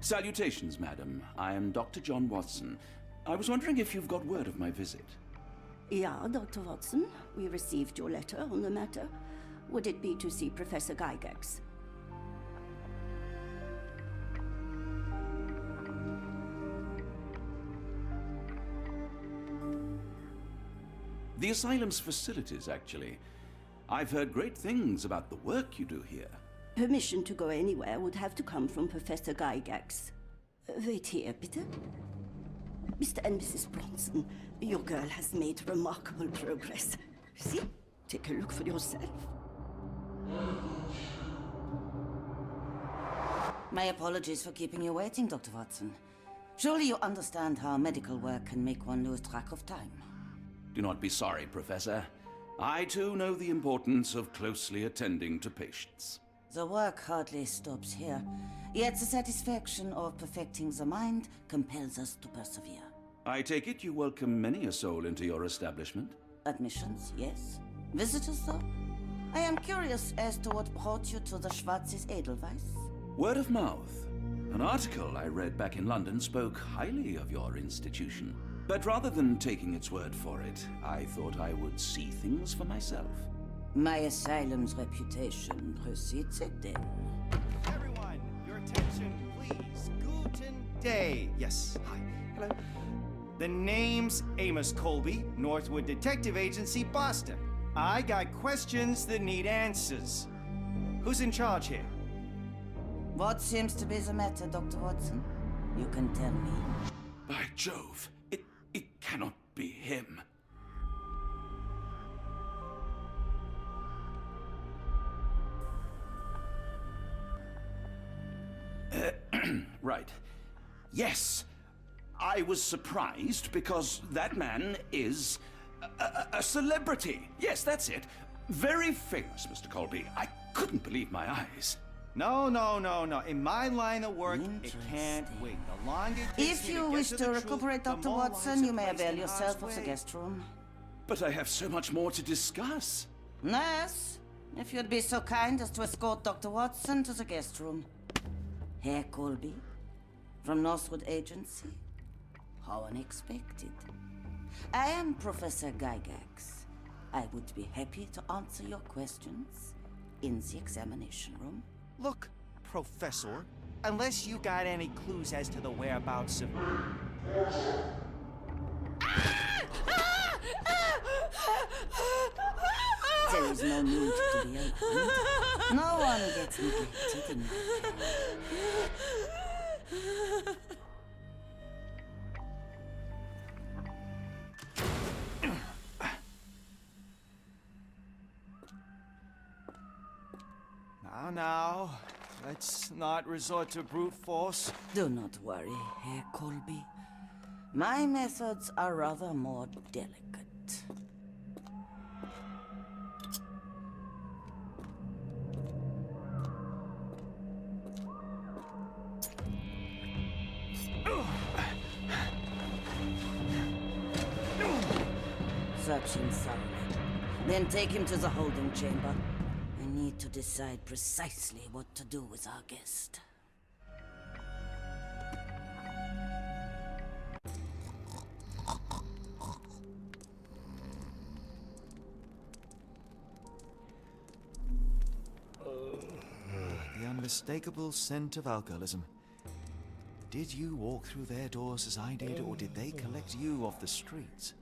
Salutations, madam. I am Dr. John Watson. I was wondering if you've got word of my visit. Yeah, Dr. Watson. We received your letter on the matter. Would it be to see Professor Gygax? The asylum's facilities, actually. I've heard great things about the work you do here. Permission to go anywhere would have to come from Professor Gygax. Wait here, bitte. Mr. and Mrs. Bronson, your girl has made remarkable progress. See? Take a look for yourself. My apologies for keeping you waiting, Dr. Watson. Surely you understand how medical work can make one lose track of time. Do not be sorry, Professor. I too know the importance of closely attending to patients. The work hardly stops here, yet the satisfaction of perfecting the mind compels us to persevere. I take it you welcome many a soul into your establishment? Admissions, yes. Visitors, though? I am curious as to what brought you to the Schwarzes Edelweiss. Word of mouth. An article I read back in London spoke highly of your institution. But rather than taking its word for it, I thought I would see things for myself. My asylum's reputation precedes it, then. Everyone, your attention, please. Guten Day. Yes, hi. Hello. The name's Amos Colby, Northwood Detective Agency, Boston. I got questions that need answers. Who's in charge here? What seems to be the matter, Dr. Watson? You can tell me. By Jove, it cannot be him. Right. Yes. I was surprised because that man is a celebrity. Yes, that's it. Very famous, Mr. Colby. I couldn't believe my eyes. No. In my line of work, it can't wait. The longer it takes If me you to wish get to the truth, recuperate, the Dr. more Watson, lives you are may placed avail in yourself harm's of the way. guest room. But I have so much more to discuss. Nurse, if you'd be so kind as to escort Dr. Watson to the guest room. Herr Colby, from Northwood Agency. How unexpected. I am Professor Gygax. I would be happy to answer your questions in the examination room. Look, Professor, unless you got any clues as to the whereabouts of... There is no need to be alarmed. No one gets neglected in my care. Now, let's not resort to brute force. Do not worry, Herr Colby. My methods are rather more delicate. Search him thoroughly. Then take him to the holding chamber. I need to decide precisely what to do with our guest. The unmistakable scent of alcoholism. Did you walk through their doors as I did, or did they collect you off the streets?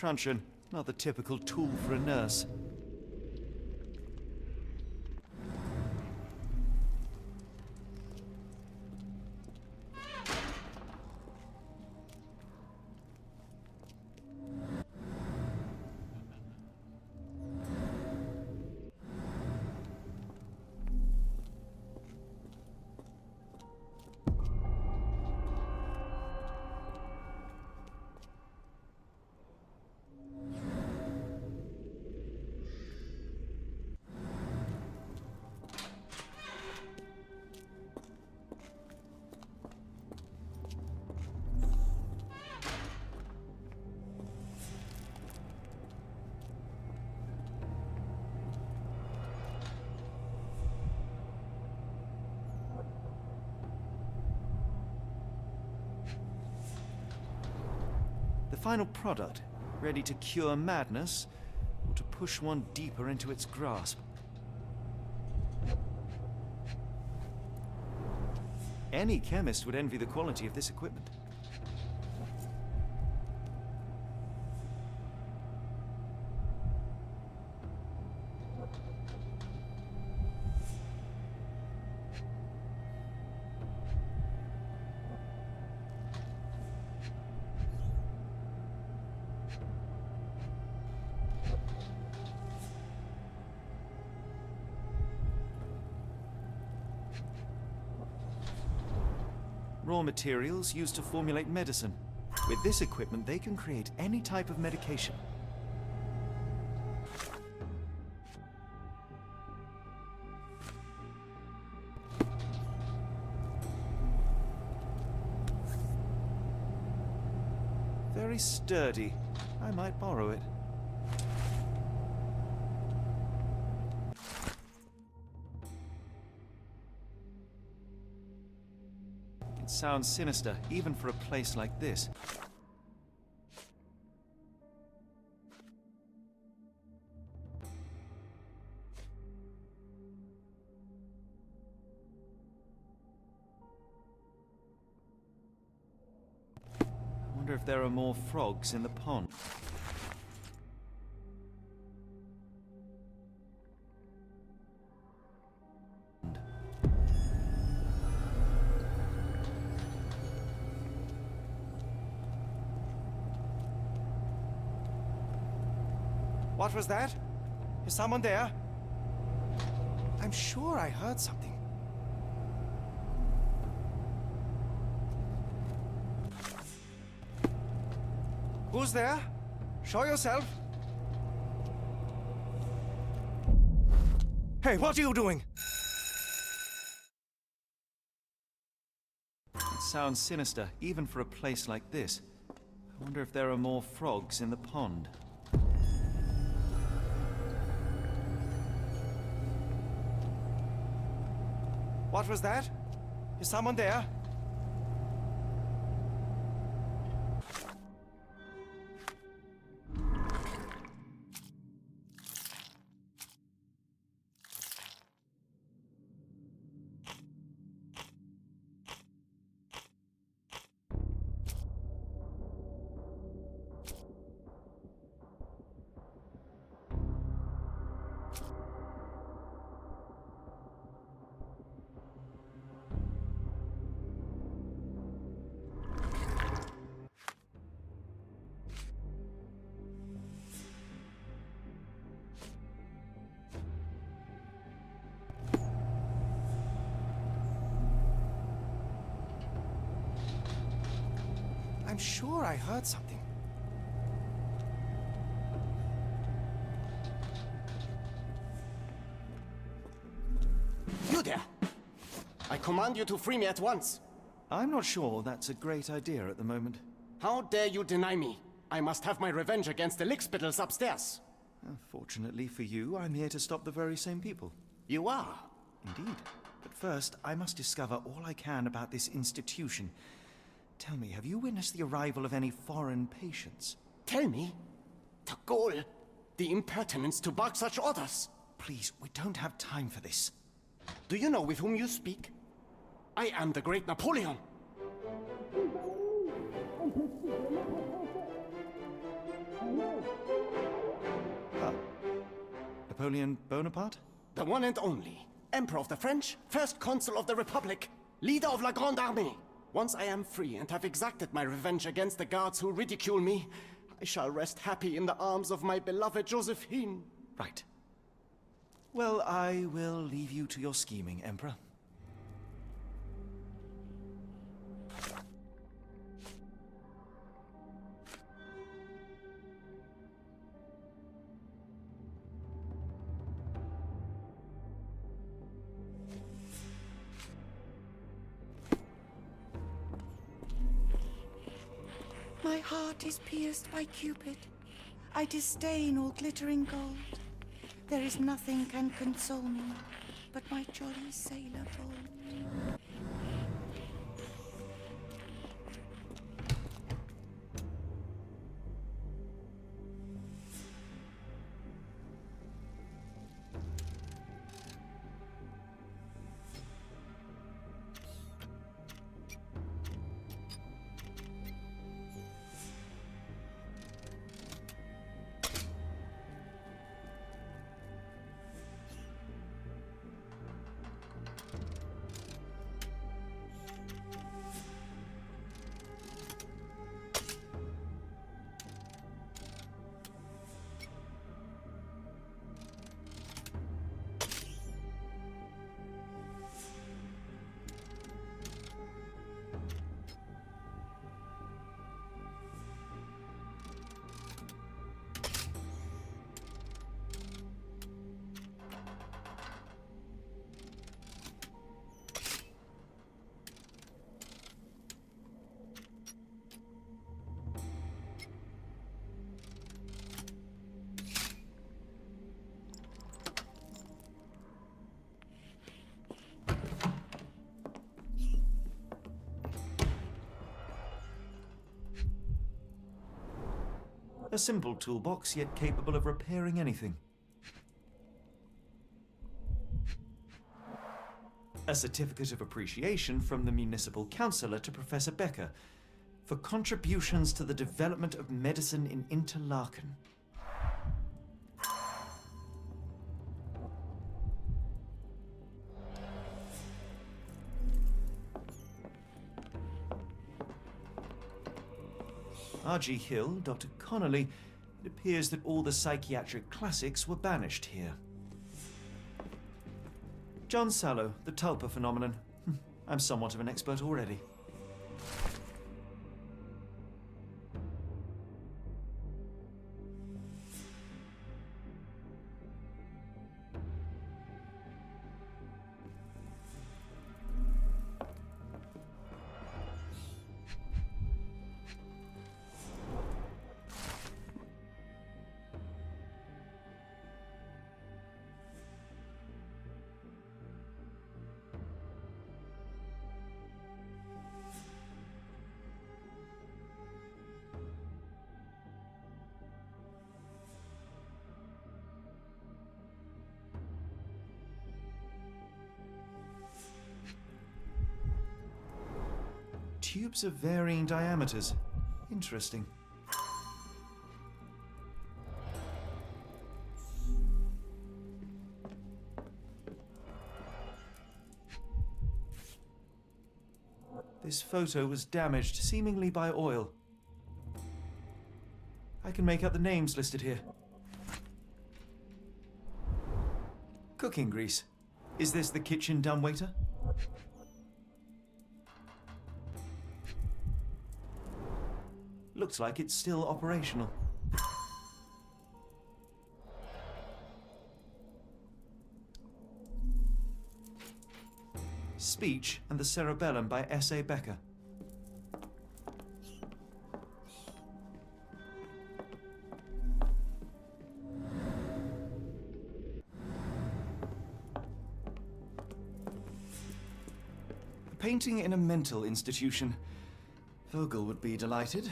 truncheon, not the typical tool for a nurse. The final product, ready to cure madness, or to push one deeper into its grasp. Any chemist would envy the quality of this equipment. Raw materials used to formulate medicine. With this equipment, they can create any type of medication. Very sturdy. I might borrow it. It sounds sinister, even for a place like this. I wonder if there are more frogs in the pond. What was that? Is someone there? I'm sure I heard something. Who's there? Show yourself. Hey, what are you doing? It sounds sinister, even for a place like this. I wonder if there are more frogs in the pond. What was that? Is someone there? I'm sure I heard something. You there! I command you to free me at once. I'm not sure that's a great idea at the moment. How dare you deny me? I must have my revenge against the lickspittles upstairs. Fortunately for you, I'm here to stop the very same people. You are? Indeed. But first, I must discover all I can about this institution. Tell me, have you witnessed the arrival of any foreign patients? Tell me? The gall, the impertinence to bark such orders. Please, we don't have time for this. Do you know with whom you speak? I am the great Napoleon. Napoleon Bonaparte? The one and only. Emperor of the French, first consul of the Republic, leader of La Grande Armée. Once I am free and have exacted my revenge against the guards who ridicule me, I shall rest happy in the arms of my beloved Josephine. Right. Well, I will leave you to your scheming, Emperor. My heart is pierced by Cupid. I disdain all glittering gold. There is nothing can console me but my jolly sailor bold. A simple toolbox, yet capable of repairing anything. A certificate of appreciation from the municipal councillor to Professor Becker for contributions to the development of medicine in Interlaken. R.G. Hill, Dr. Connolly, it appears that all the psychiatric classics were banished here. John Sallow, the Tulpa phenomenon. I'm somewhat of an expert already. Tubes of varying diameters. Interesting. This photo was damaged, seemingly by oil. I can make out the names listed here. Cooking grease. Is this the kitchen dumbwaiter? Looks like it's still operational. Speech and the Cerebellum by S.A. Becker. A painting in a mental institution. Vogel would be delighted.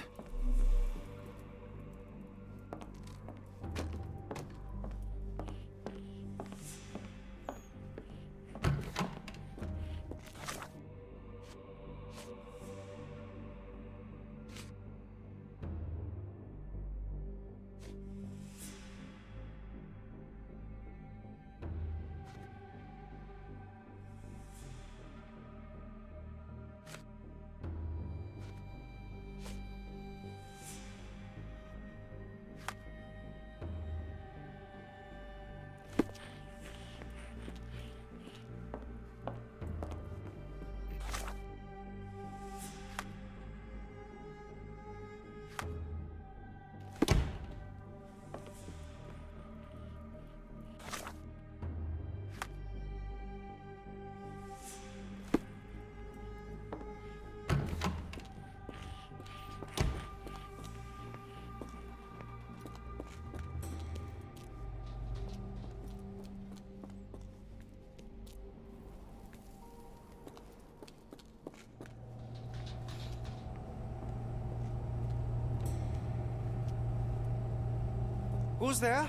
Who's there?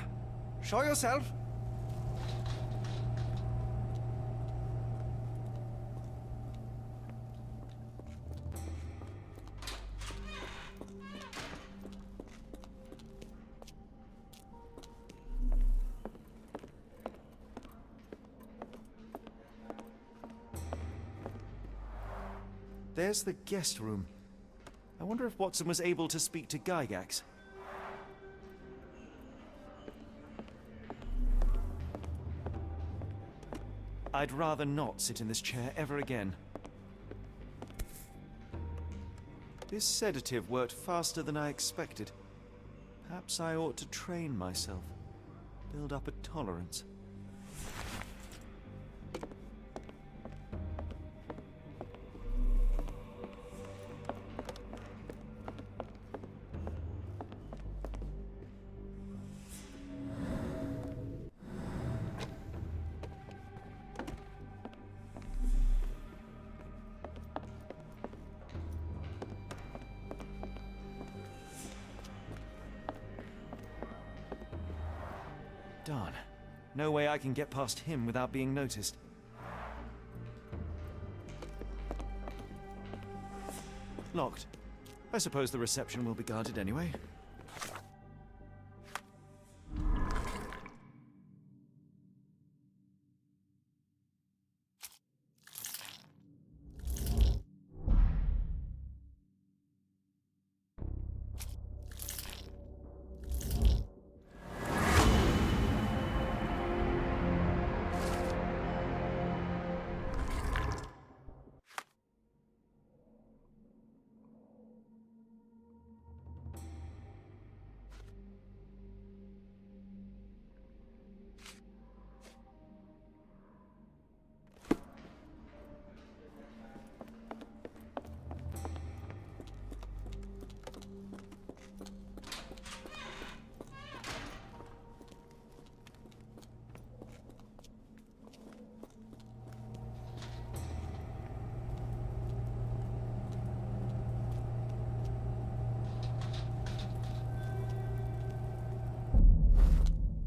Show yourself. There's the guest room. I wonder if Watson was able to speak to Gygax. I'd rather not sit in this chair ever again. This sedative worked faster than I expected. Perhaps I ought to train myself, build up a tolerance. Darn. No way I can get past him without being noticed. Locked. I suppose the reception will be guarded anyway.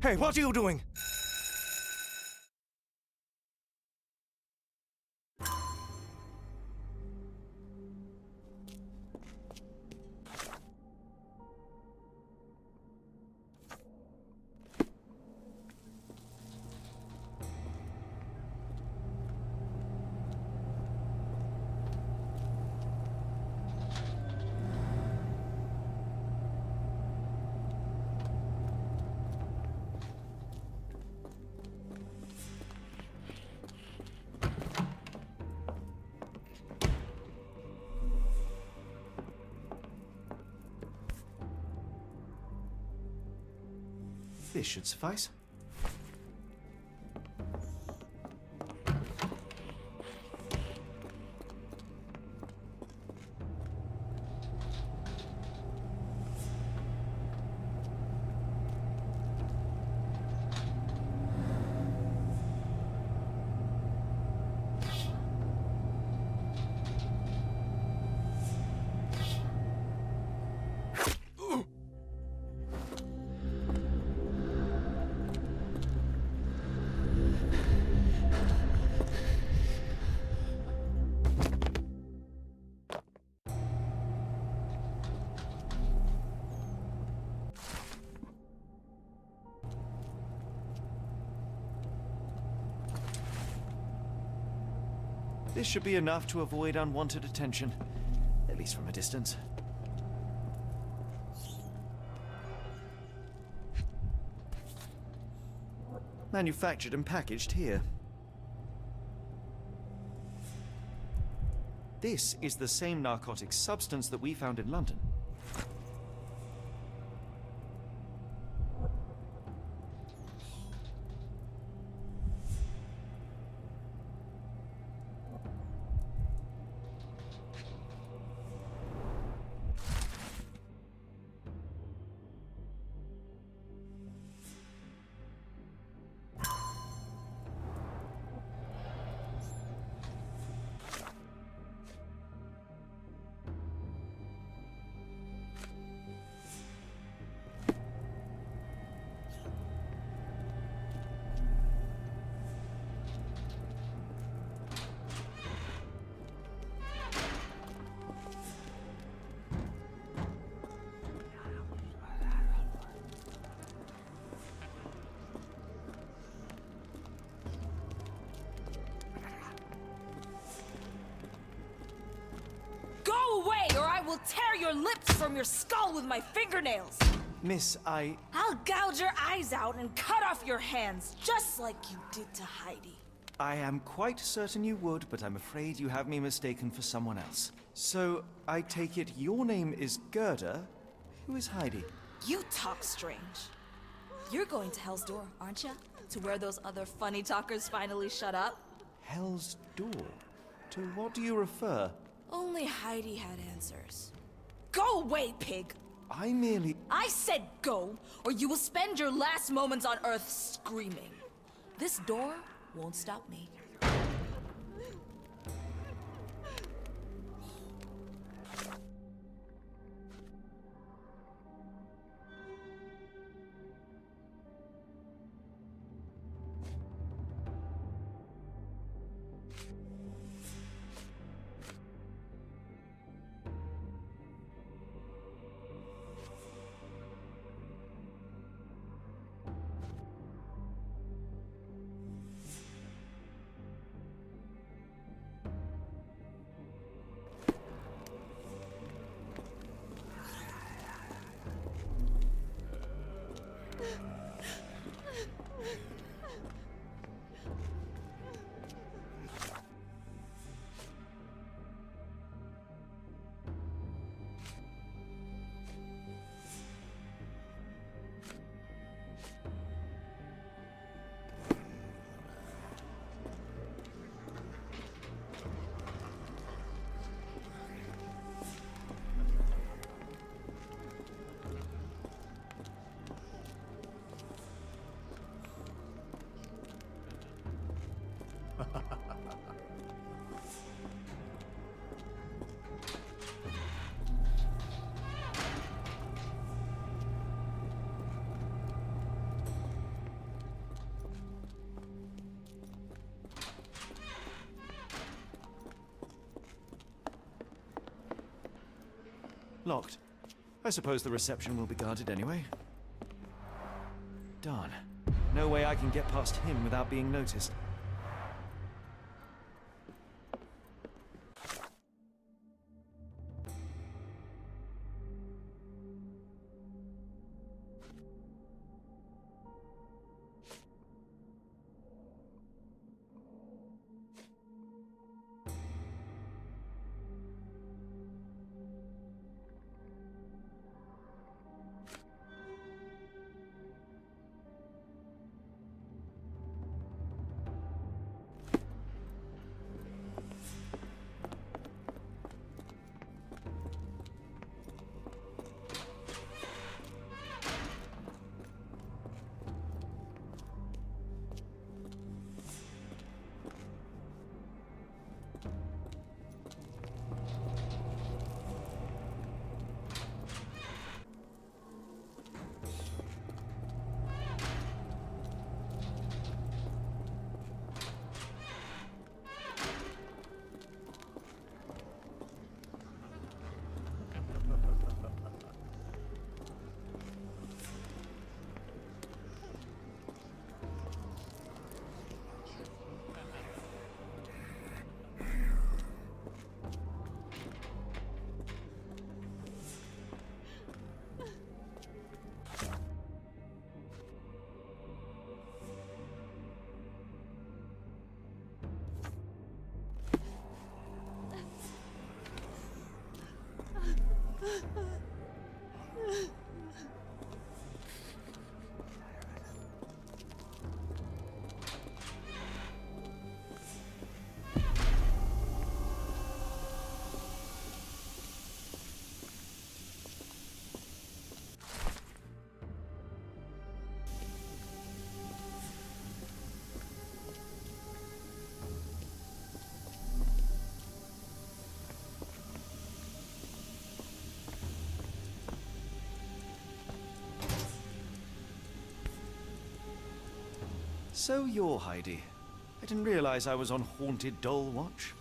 Hey, what are you doing? This should suffice. This should be enough to avoid unwanted attention, at least from a distance. Manufactured and packaged here. This is the same narcotic substance that we found in London. will tear your lips from your skull with my fingernails! Miss, I'll gouge your eyes out and cut off your hands, just like you did to Heidi. I am quite certain you would, but I'm afraid you have me mistaken for someone else. So, I take it your name is Gerda? Who is Heidi? You talk strange. You're going to Hell's Door, aren't you? To where those other funny talkers finally shut up? Hell's Door? To what do you refer? Only Heidi had answers. Go away, pig! I said go, or you will spend your last moments on Earth screaming. This door won't stop me. Locked. I suppose the reception will be guarded anyway. Darn. No way I can get past him without being noticed. So you're Heidi. I didn't realize I was on Haunted Doll Watch.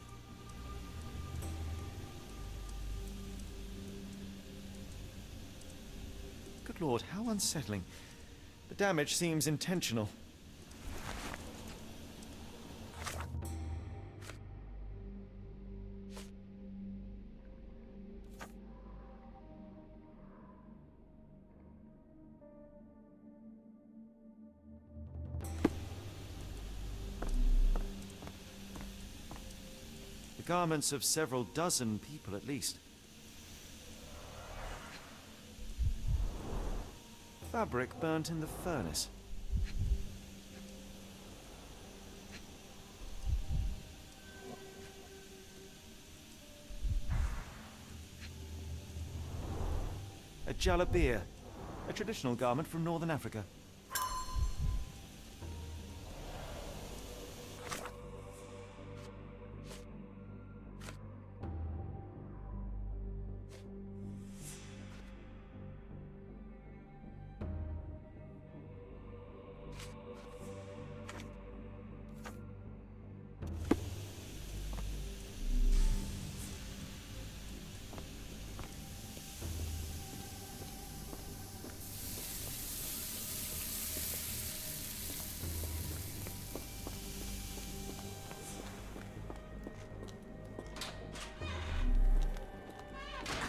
Good Lord, how unsettling. The damage seems intentional. garments of several dozen people at least. Fabric burnt in the furnace. A jalabia, a traditional garment from northern Africa.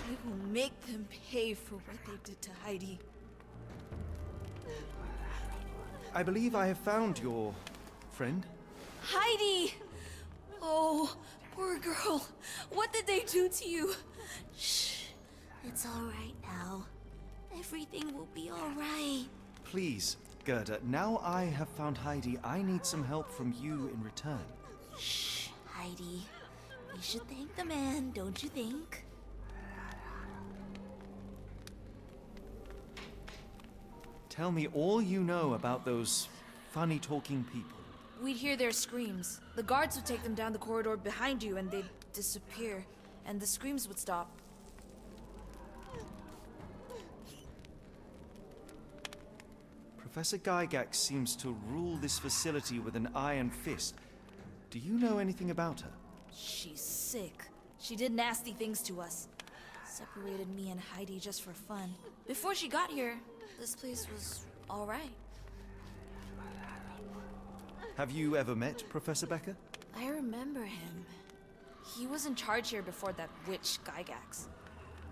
I will make them pay for what they did to Heidi. I believe I have found your friend. Heidi! Oh, poor girl. What did they do to you? Shh. It's all right now. Everything will be all right. Please, Gerda, now I have found Heidi, I need some help from you in return. Shh, Heidi. We should thank the man, don't you think? Tell me all you know about those funny-talking people. We'd hear their screams. The guards would take them down the corridor behind you and they'd disappear. And the screams would stop. Professor Gygax seems to rule this facility with an iron fist. Do you know anything about her? She's sick. She did nasty things to us. Separated me and Heidi just for fun. Before she got here, this place was all right. Have you ever met Professor Becker? I remember him. He was in charge here before that witch Gygax.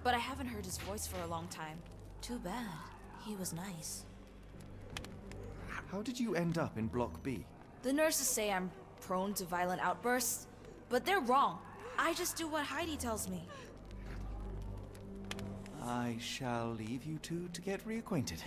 But I haven't heard his voice for a long time. Too bad. He was nice. How did you end up in Block B? The nurses say I'm prone to violent outbursts, but they're wrong. I just do what Heidi tells me. I shall leave you two to get reacquainted.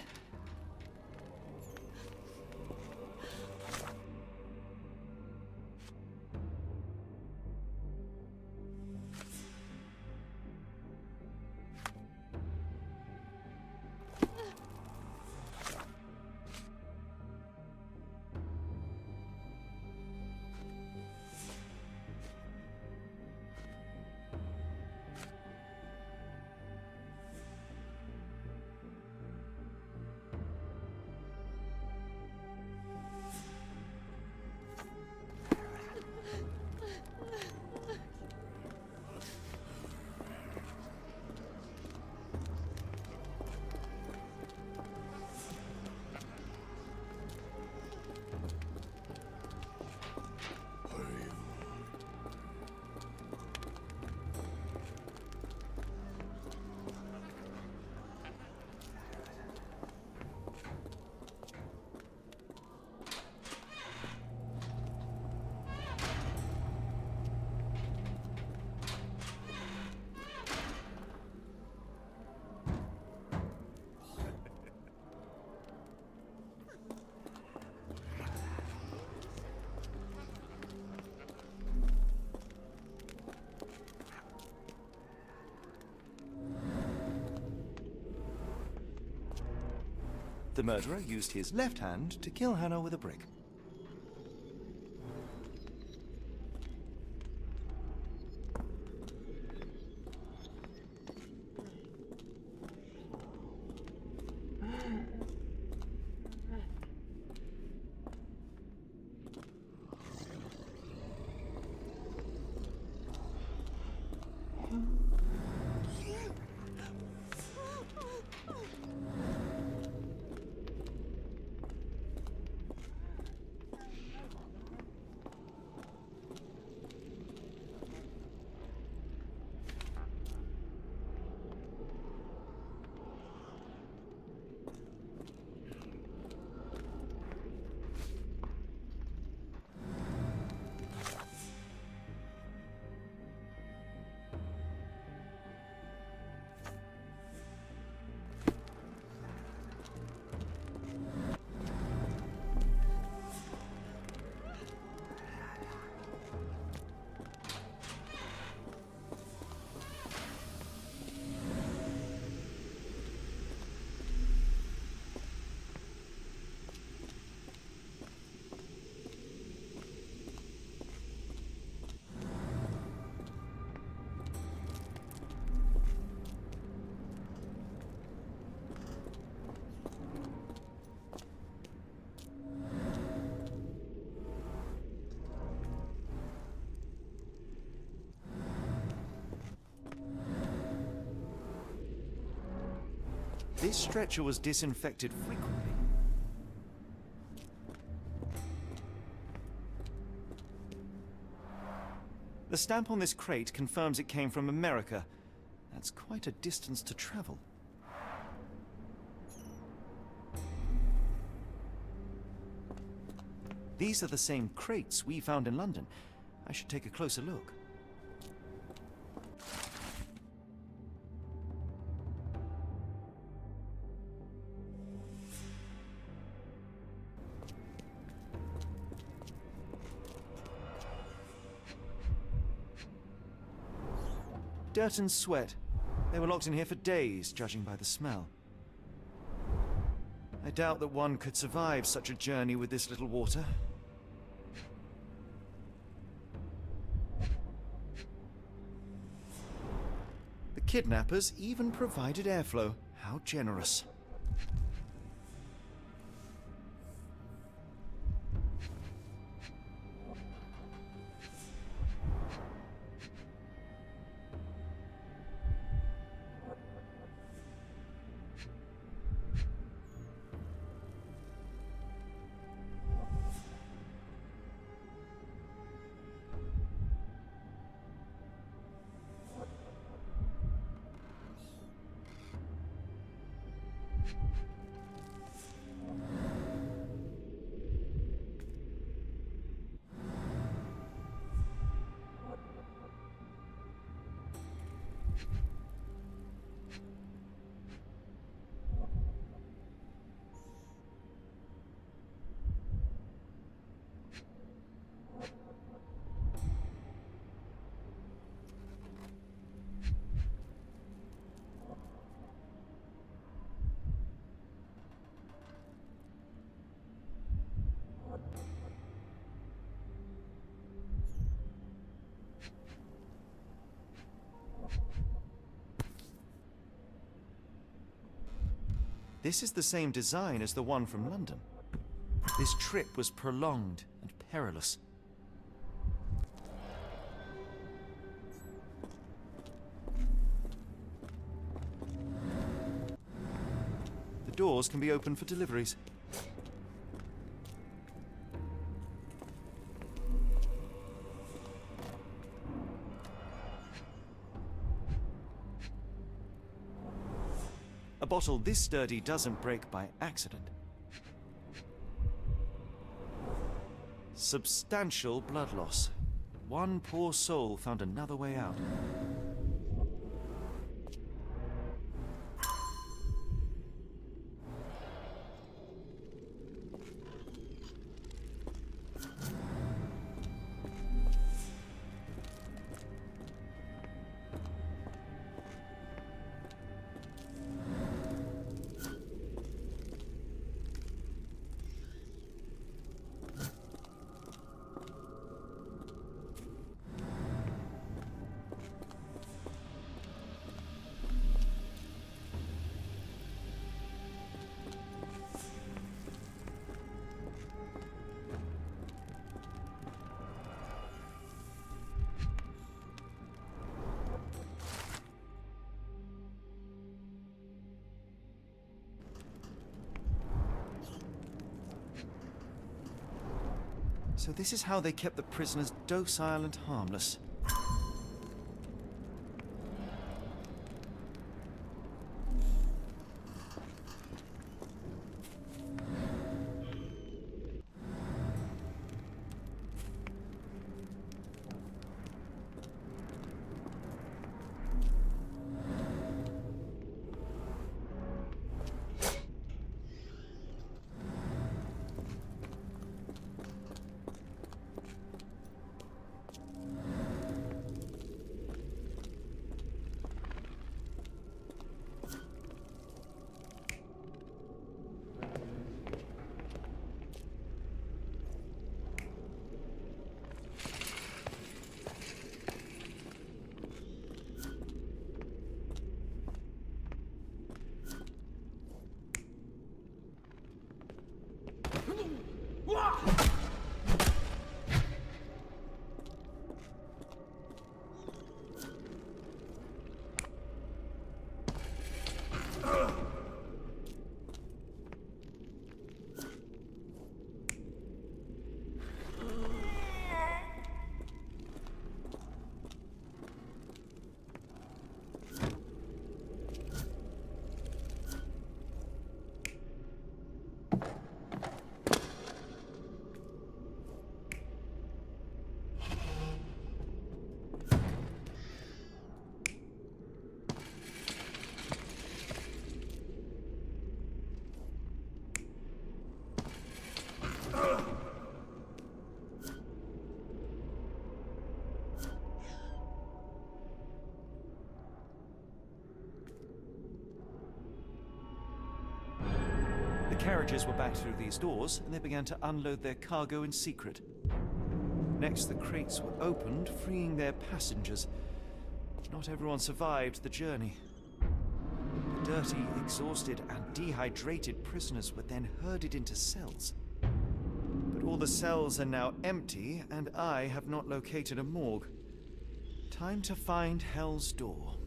The murderer used his left hand to kill Hannah with a brick. This stretcher was disinfected frequently. The stamp on this crate confirms it came from America. That's quite a distance to travel. These are the same crates we found in London. I should take a closer look. Dirt and sweat. They were locked in here for days, judging by the smell. I doubt that one could survive such a journey with this little water. The kidnappers even provided airflow. How generous. This is the same design as the one from London. This trip was prolonged and perilous. The doors can be opened for deliveries. A bottle this sturdy doesn't break by accident. Substantial blood loss. One poor soul found another way out. So this is how they kept the prisoners docile and harmless. Carriages were backed through these doors, and they began to unload their cargo in secret. Next, the crates were opened, freeing their passengers. Not everyone survived the journey. The dirty, exhausted, and dehydrated prisoners were then herded into cells. But all the cells are now empty, and I have not located a morgue. Time to find Hell's Door.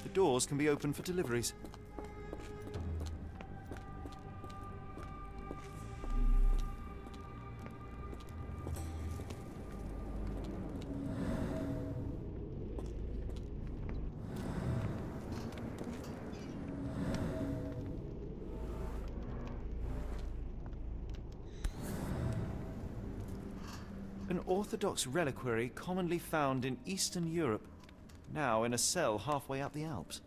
The doors can be opened for deliveries. An Orthodox reliquary commonly found in Eastern Europe, now in a cell halfway up the Alps.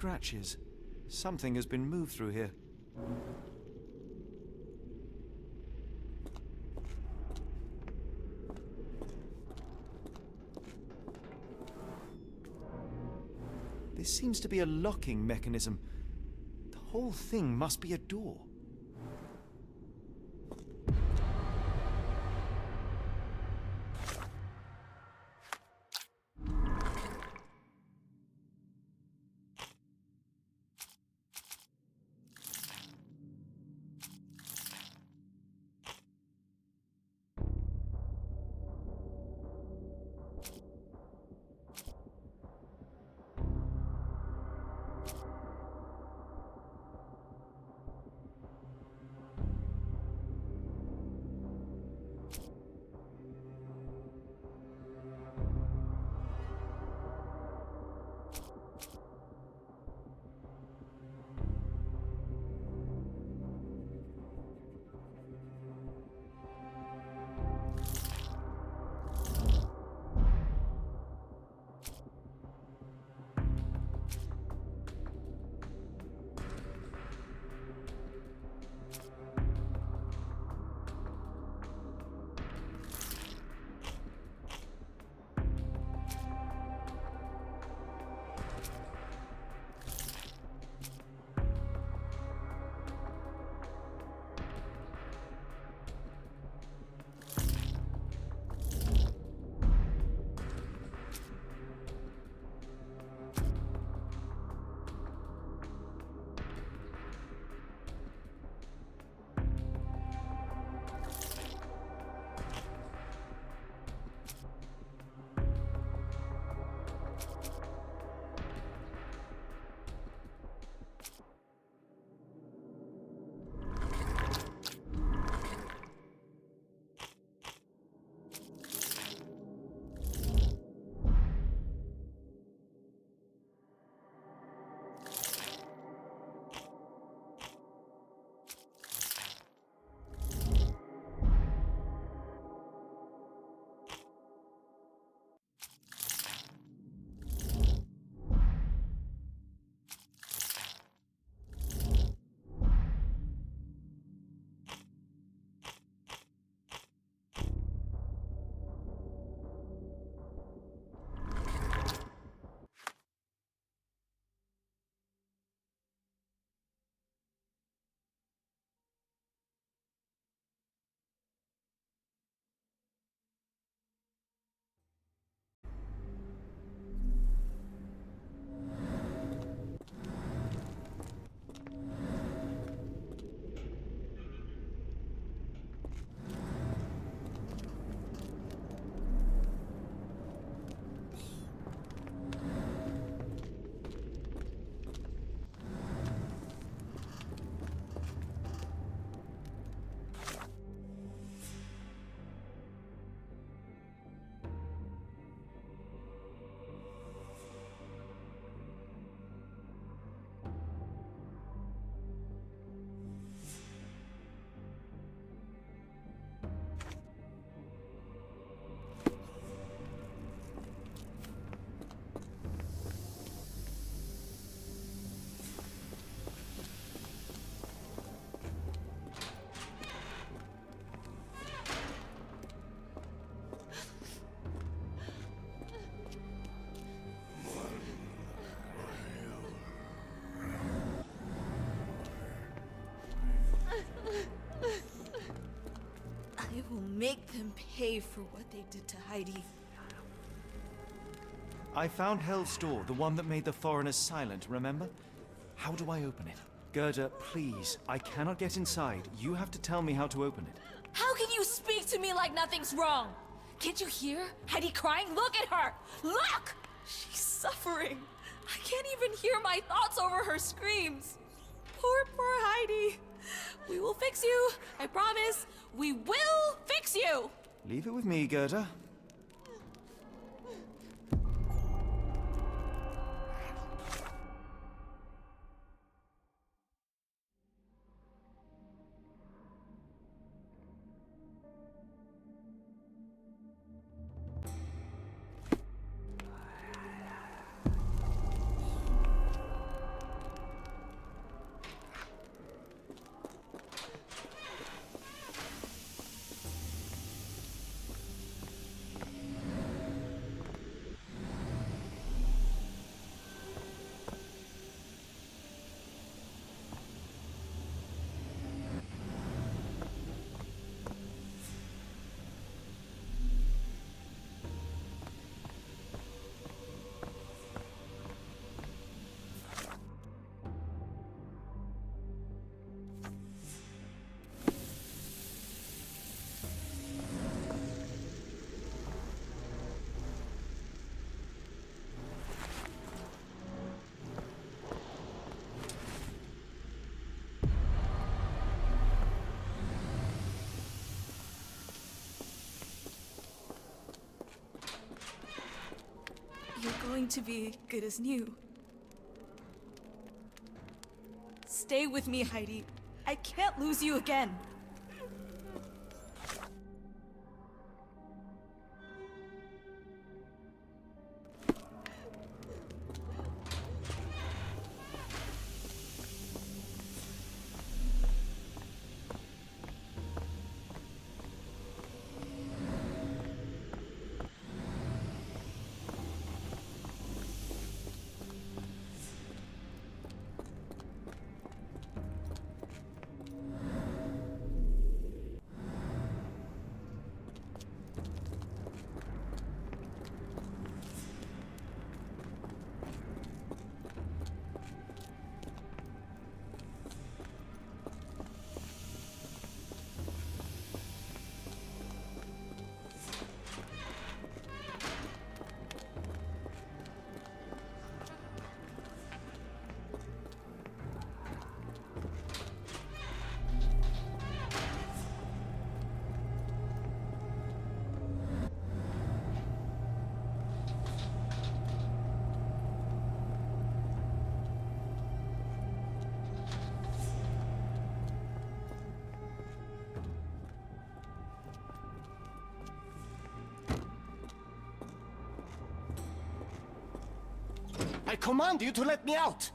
scratches. Something has been moved through here. This seems to be a locking mechanism. The whole thing must be a door. I will make them pay for what they did to Heidi. I found Hell's door, the one that made the foreigners silent, remember? How do I open it? Gerda, please. I cannot get inside. You have to tell me how to open it. How can you speak to me like nothing's wrong? Can't you hear Heidi crying? Look at her! Look! She's suffering. I can't even hear my thoughts over her screams. Poor Heidi. We will fix you. I promise. We will fix you! Leave it with me, Gerda. going to be good as new. Stay with me, Heidi. I can't lose you again. I command you to let me out!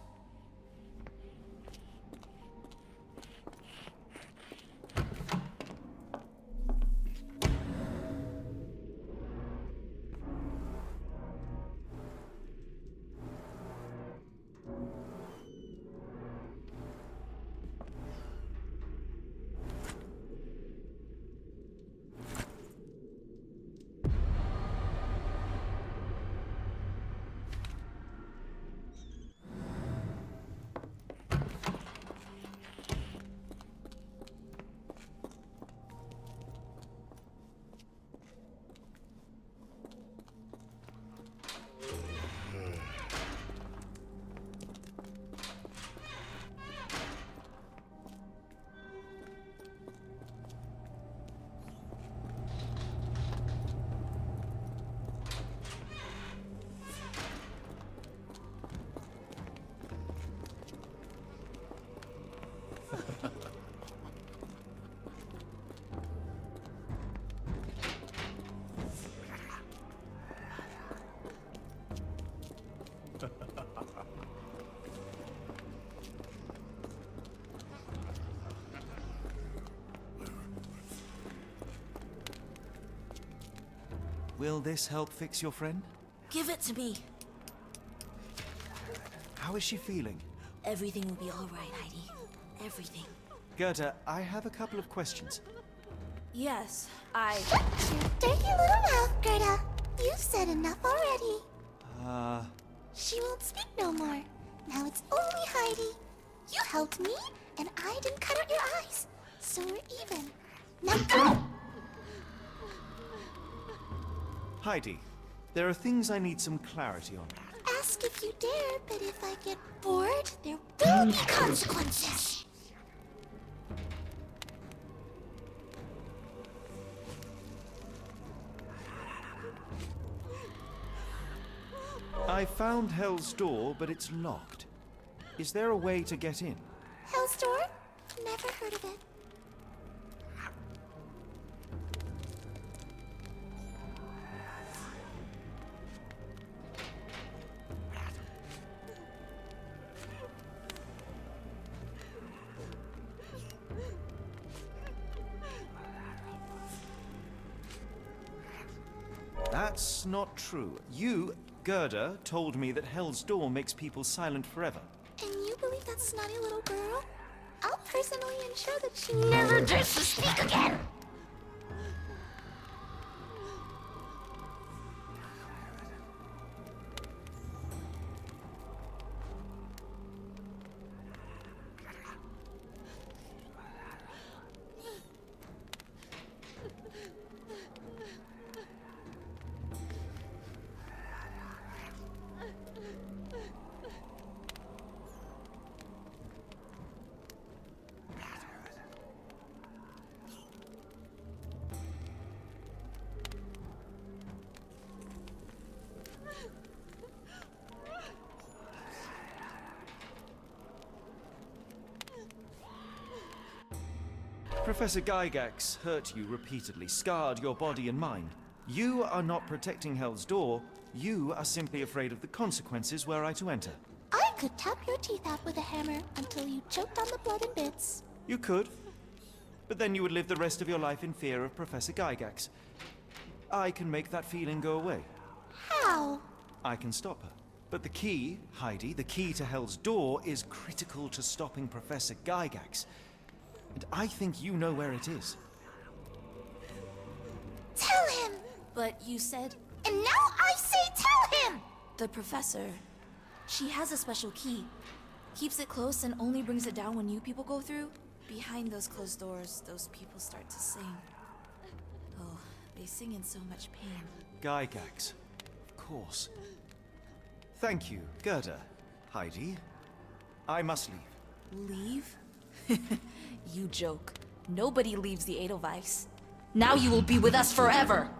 Will this help fix your friend? Give it to me. How is she feeling? Everything will be all right, Heidi. Everything. Gerda, I have a couple of questions. Yes, Shut your dirty little mouth, Gerda. You've said enough already. She won't speak no more. Now it's only Heidi. You helped me, and I didn't cut out your eyes. So we're even. Now go! Heidi, there are things I need some clarity on. Ask if you dare, but if I get bored, there will be consequences. I found Hell's Door, but it's locked. Is there a way to get in? Hell's Door? Never heard of it. That's not true. You, Gerda, told me that Hell's Door makes people silent forever. And you believe that snotty little girl? I'll personally ensure that she never dares to speak again! Professor Gygax hurt you repeatedly, scarred your body and mind. You are not protecting Hell's Door. You are simply afraid of the consequences were I to enter. I could tap your teeth out with a hammer until you choked on the blood in bits. You could. But then you would live the rest of your life in fear of Professor Gygax. I can make that feeling go away. How? I can stop her. But the key, Heidi, the key to Hell's Door is critical to stopping Professor Gygax. And I think you know where it is. Tell him! But you said And now I say tell him! the professor. She has a special key. Keeps it close and only brings it down when you people go through. Behind those closed doors, those people start to sing. Oh, they sing in so much pain. Gygax. Of course. Thank you, Gerda. Heidi. I must leave. Leave? You joke. Nobody leaves the Edelweiss. Now you will be with us forever!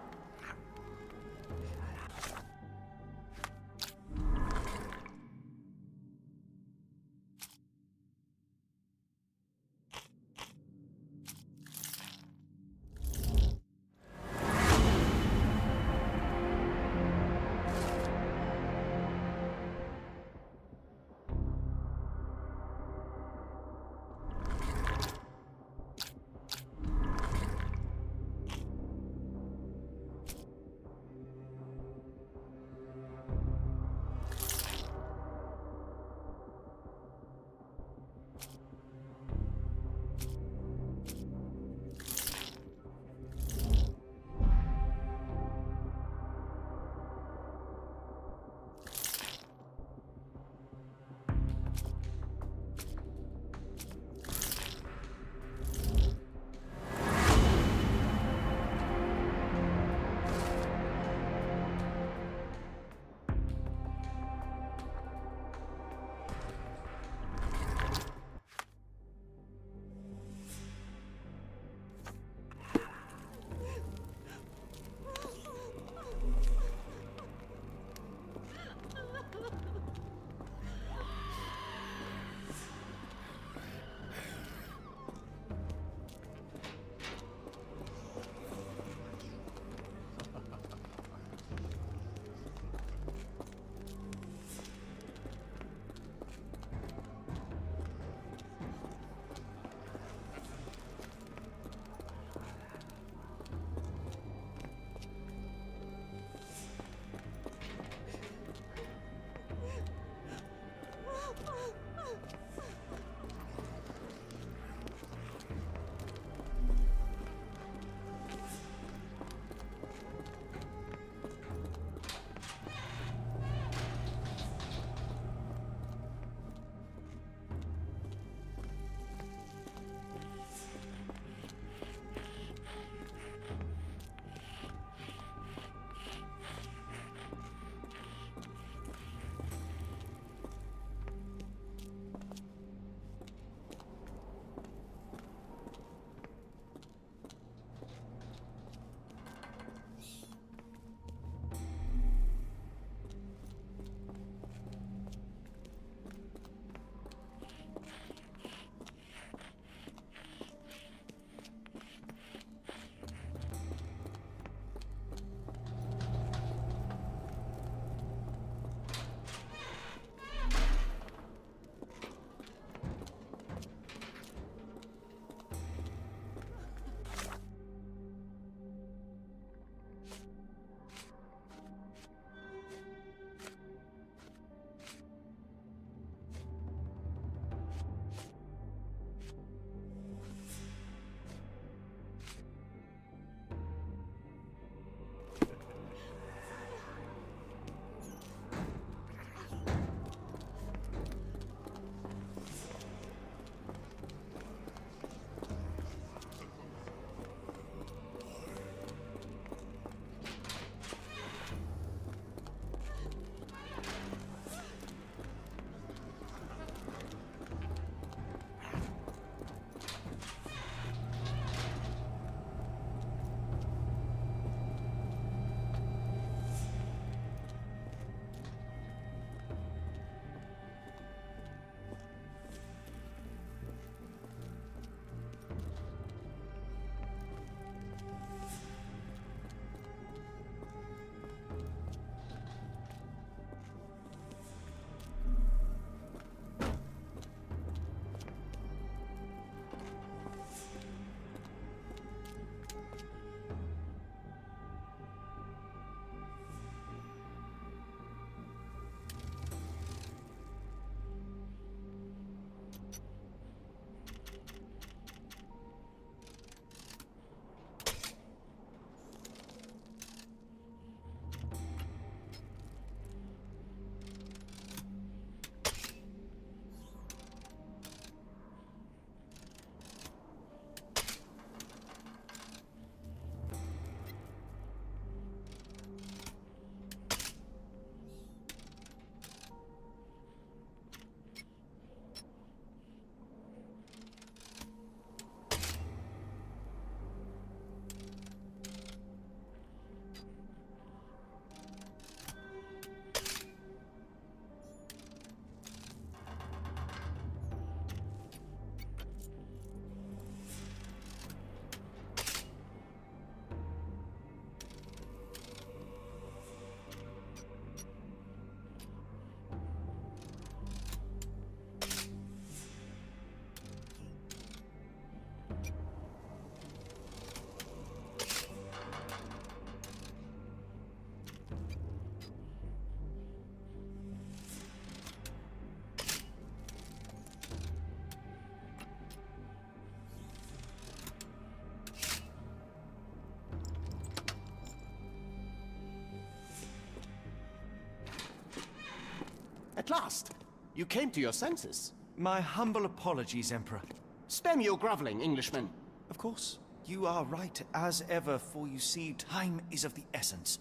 at last! You came to your senses. My humble apologies, Emperor. Spare me your groveling, Englishman. Of course, you are right as ever, for you see, time is of the essence.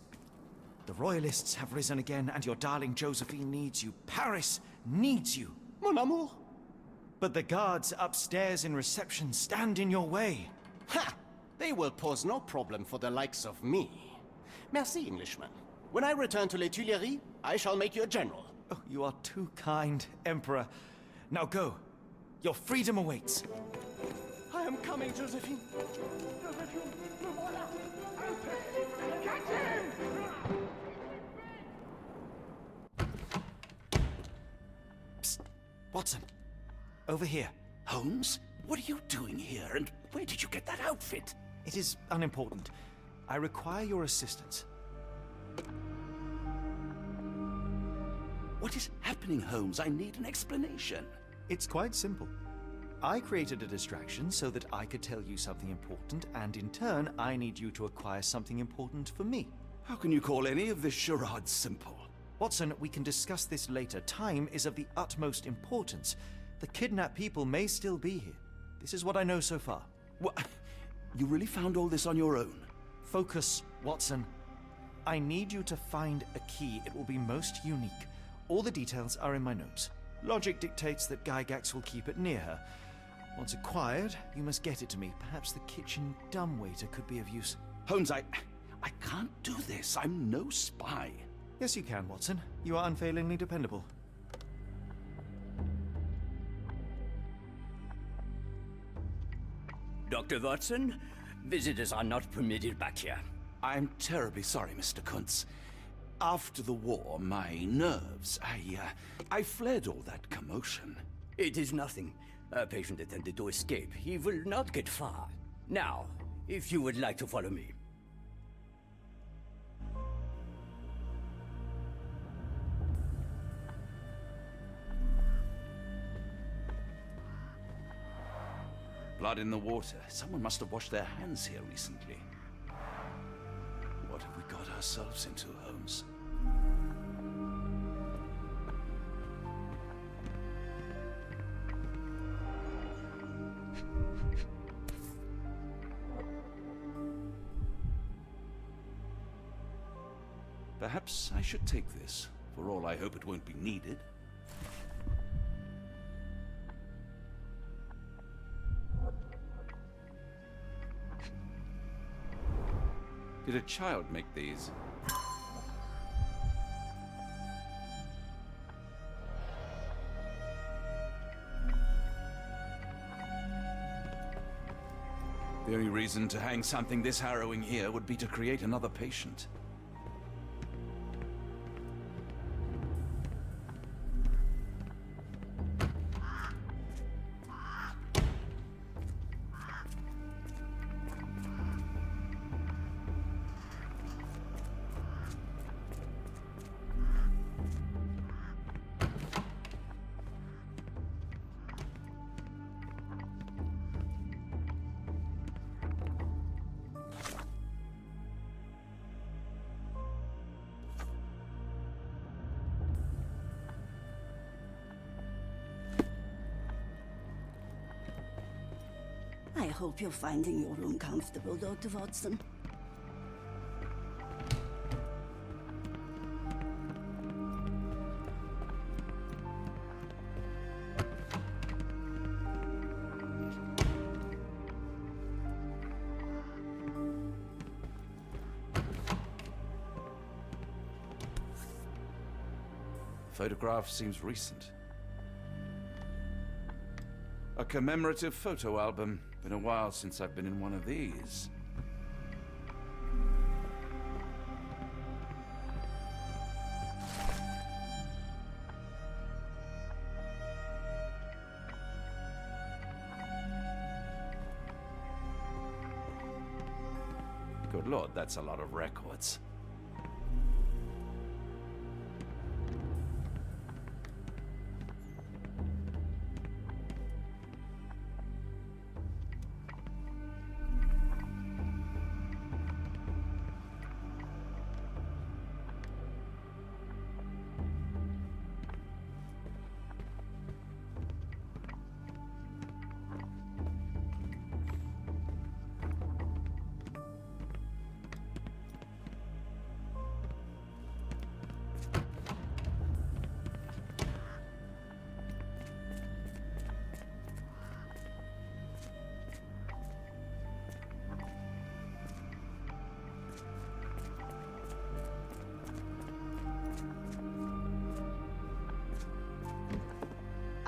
The Royalists have risen again, and your darling Josephine needs you. Paris needs you. Mon amour. But the guards upstairs in reception stand in your way. Ha! They will pose no problem for the likes of me. Merci, Englishman. When I return to Les Tuileries, I shall make you a general. Oh, you are too kind, Emperor. Now go. Your freedom awaits. I am coming, Josephine. Josephine, le voilà. Catch him! Psst. Watson. Over here. Holmes? What are you doing here, and where did you get that outfit? It is unimportant. I require your assistance. What is happening, Holmes? I need an explanation. It's quite simple. I created a distraction so that I could tell you something important, and in turn, I need you to acquire something important for me. How can you call any of this charade simple? Watson, we can discuss this later. Time is of the utmost importance. The kidnapped people may still be here. This is what I know so far. What? You really found all this on your own? Focus, Watson. I need you to find a key. It will be most unique. All the details are in my notes. Logic dictates that Gygax will keep it near her. Once acquired, you must get it to me. Perhaps the kitchen dumbwaiter could be of use. Holmes, I can't do this. I'm no spy. Yes, you can, Watson. You are unfailingly dependable. Dr. Watson, visitors are not permitted back here. I'm terribly sorry, Mr. Kuntz. After the war, my nerves, I fled all that commotion. It is nothing. A patient attempted to escape. He will not get far. Now, if you would like to follow me. Blood in the water. Someone must have washed their hands here recently. What have we got ourselves into, Holmes? Perhaps I should take this. For all I hope it won't be needed. Did a child make these? The only reason to hang something this harrowing here would be to create another patient. I hope you're finding your room comfortable, Dr. Watson. Photograph seems recent. A commemorative photo album. Been a while since I've been in one of these. Good Lord, that's a lot of records.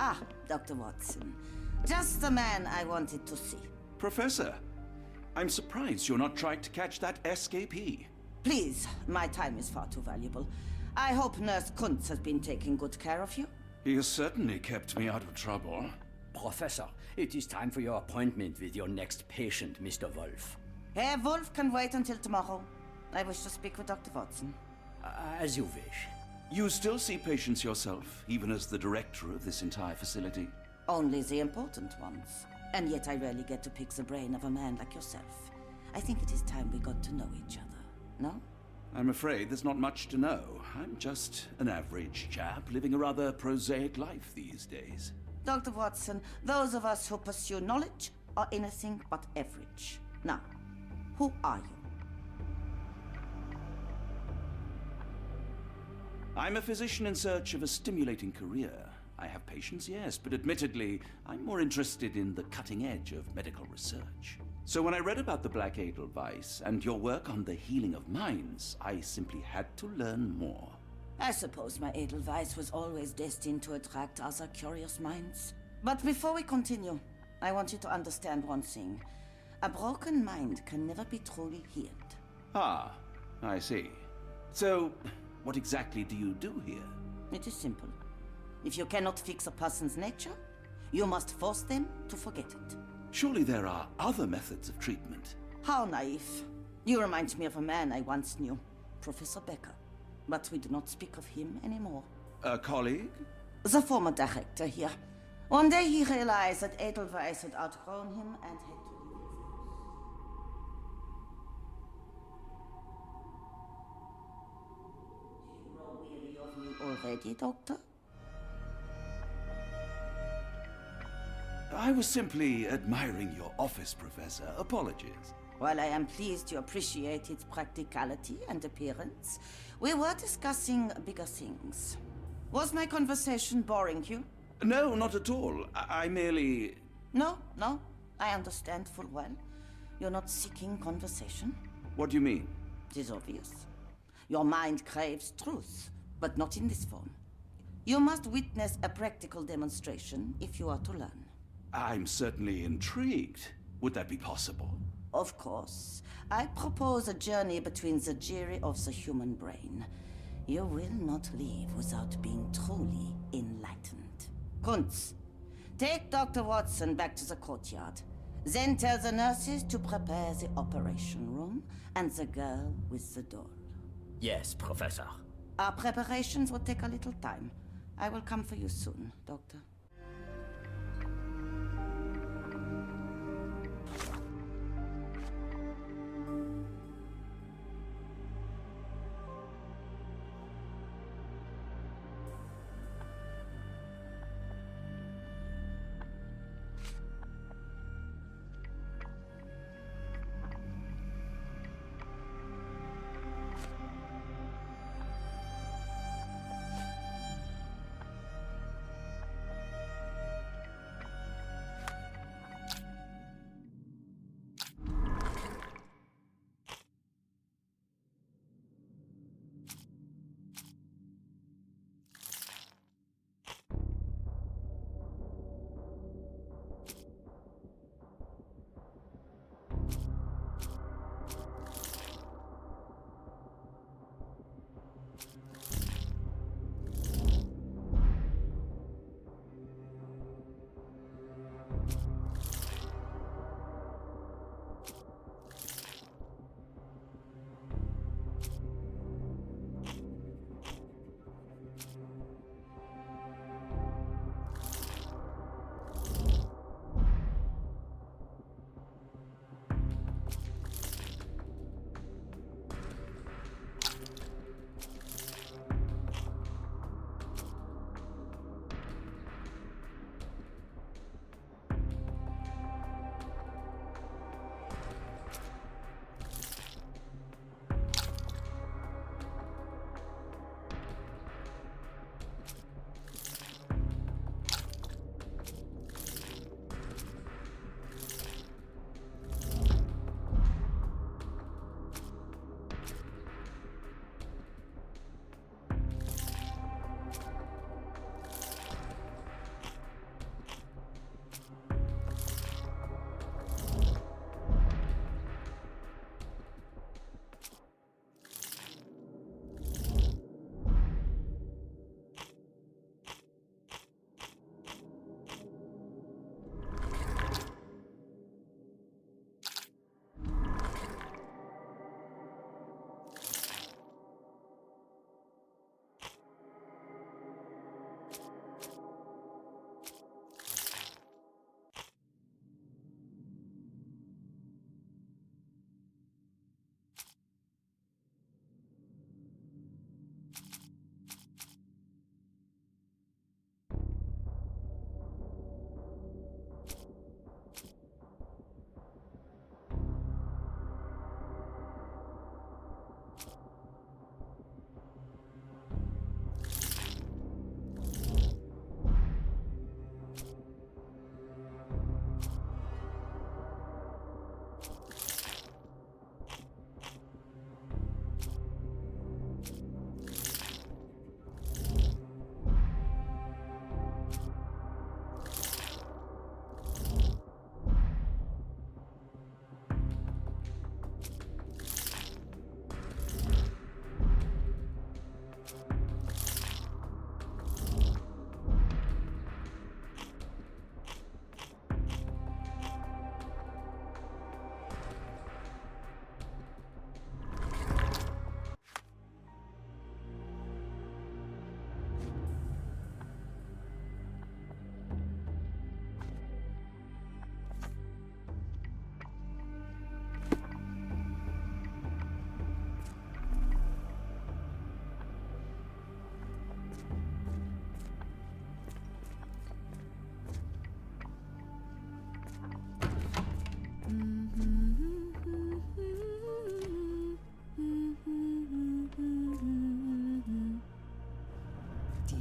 Ah, Dr. Watson. Just the man I wanted to see. Professor, I'm surprised you're not trying to catch that escapee. Please, my time is far too valuable. I hope Nurse Kuntz has been taking good care of you. He has certainly kept me out of trouble. Professor, it is time for your appointment with your next patient, Mr. Wolf. Herr Wolf can wait until tomorrow. I wish to speak with Dr. Watson. As you wish. You still see patients yourself, even as the director of this entire facility? Only the important ones. And yet I rarely get to pick the brain of a man like yourself. I think it is time we got to know each other, no? I'm afraid there's not much to know. I'm just an average chap living a rather prosaic life these days. Dr. Watson, those of us who pursue knowledge are anything but average. Now, who are you? I'm a physician in search of a stimulating career. I have patients, yes, but admittedly, I'm more interested in the cutting edge of medical research. So when I read about the Black Edelweiss and your work on the healing of minds, I simply had to learn more. I suppose my Edelweiss was always destined to attract other curious minds. But before we continue, I want you to understand one thing. A broken mind can never be truly healed. Ah, I see. So, what exactly do you do here? It is simple. If you cannot fix a person's nature, you must force them to forget it. Surely there are other methods of treatment. How naive. You remind me of a man I once knew, Professor Becker. But we do not speak of him anymore. A colleague? The former director here. One day he realized that Edelweiss had outgrown him and had to leave. Do you grow weary of me already, Doctor? I was simply admiring your office, Professor. Apologies. While I am pleased you appreciate its practicality and appearance, we were discussing bigger things. Was my conversation boring you? No, not at all. I merely... No, I understand full well. You're not seeking conversation. What do you mean? It is obvious. Your mind craves truth, but not in this form. You must witness a practical demonstration if you are to learn. I'm certainly intrigued. Would that be possible? Of course. I propose a journey between the jury of the human brain. You will not leave without being truly enlightened. Kuntz, take Dr. Watson back to the courtyard. Then tell the nurses to prepare the operation room and the girl with the doll. Yes, Professor. Our preparations will take a little time. I will come for you soon, Doctor.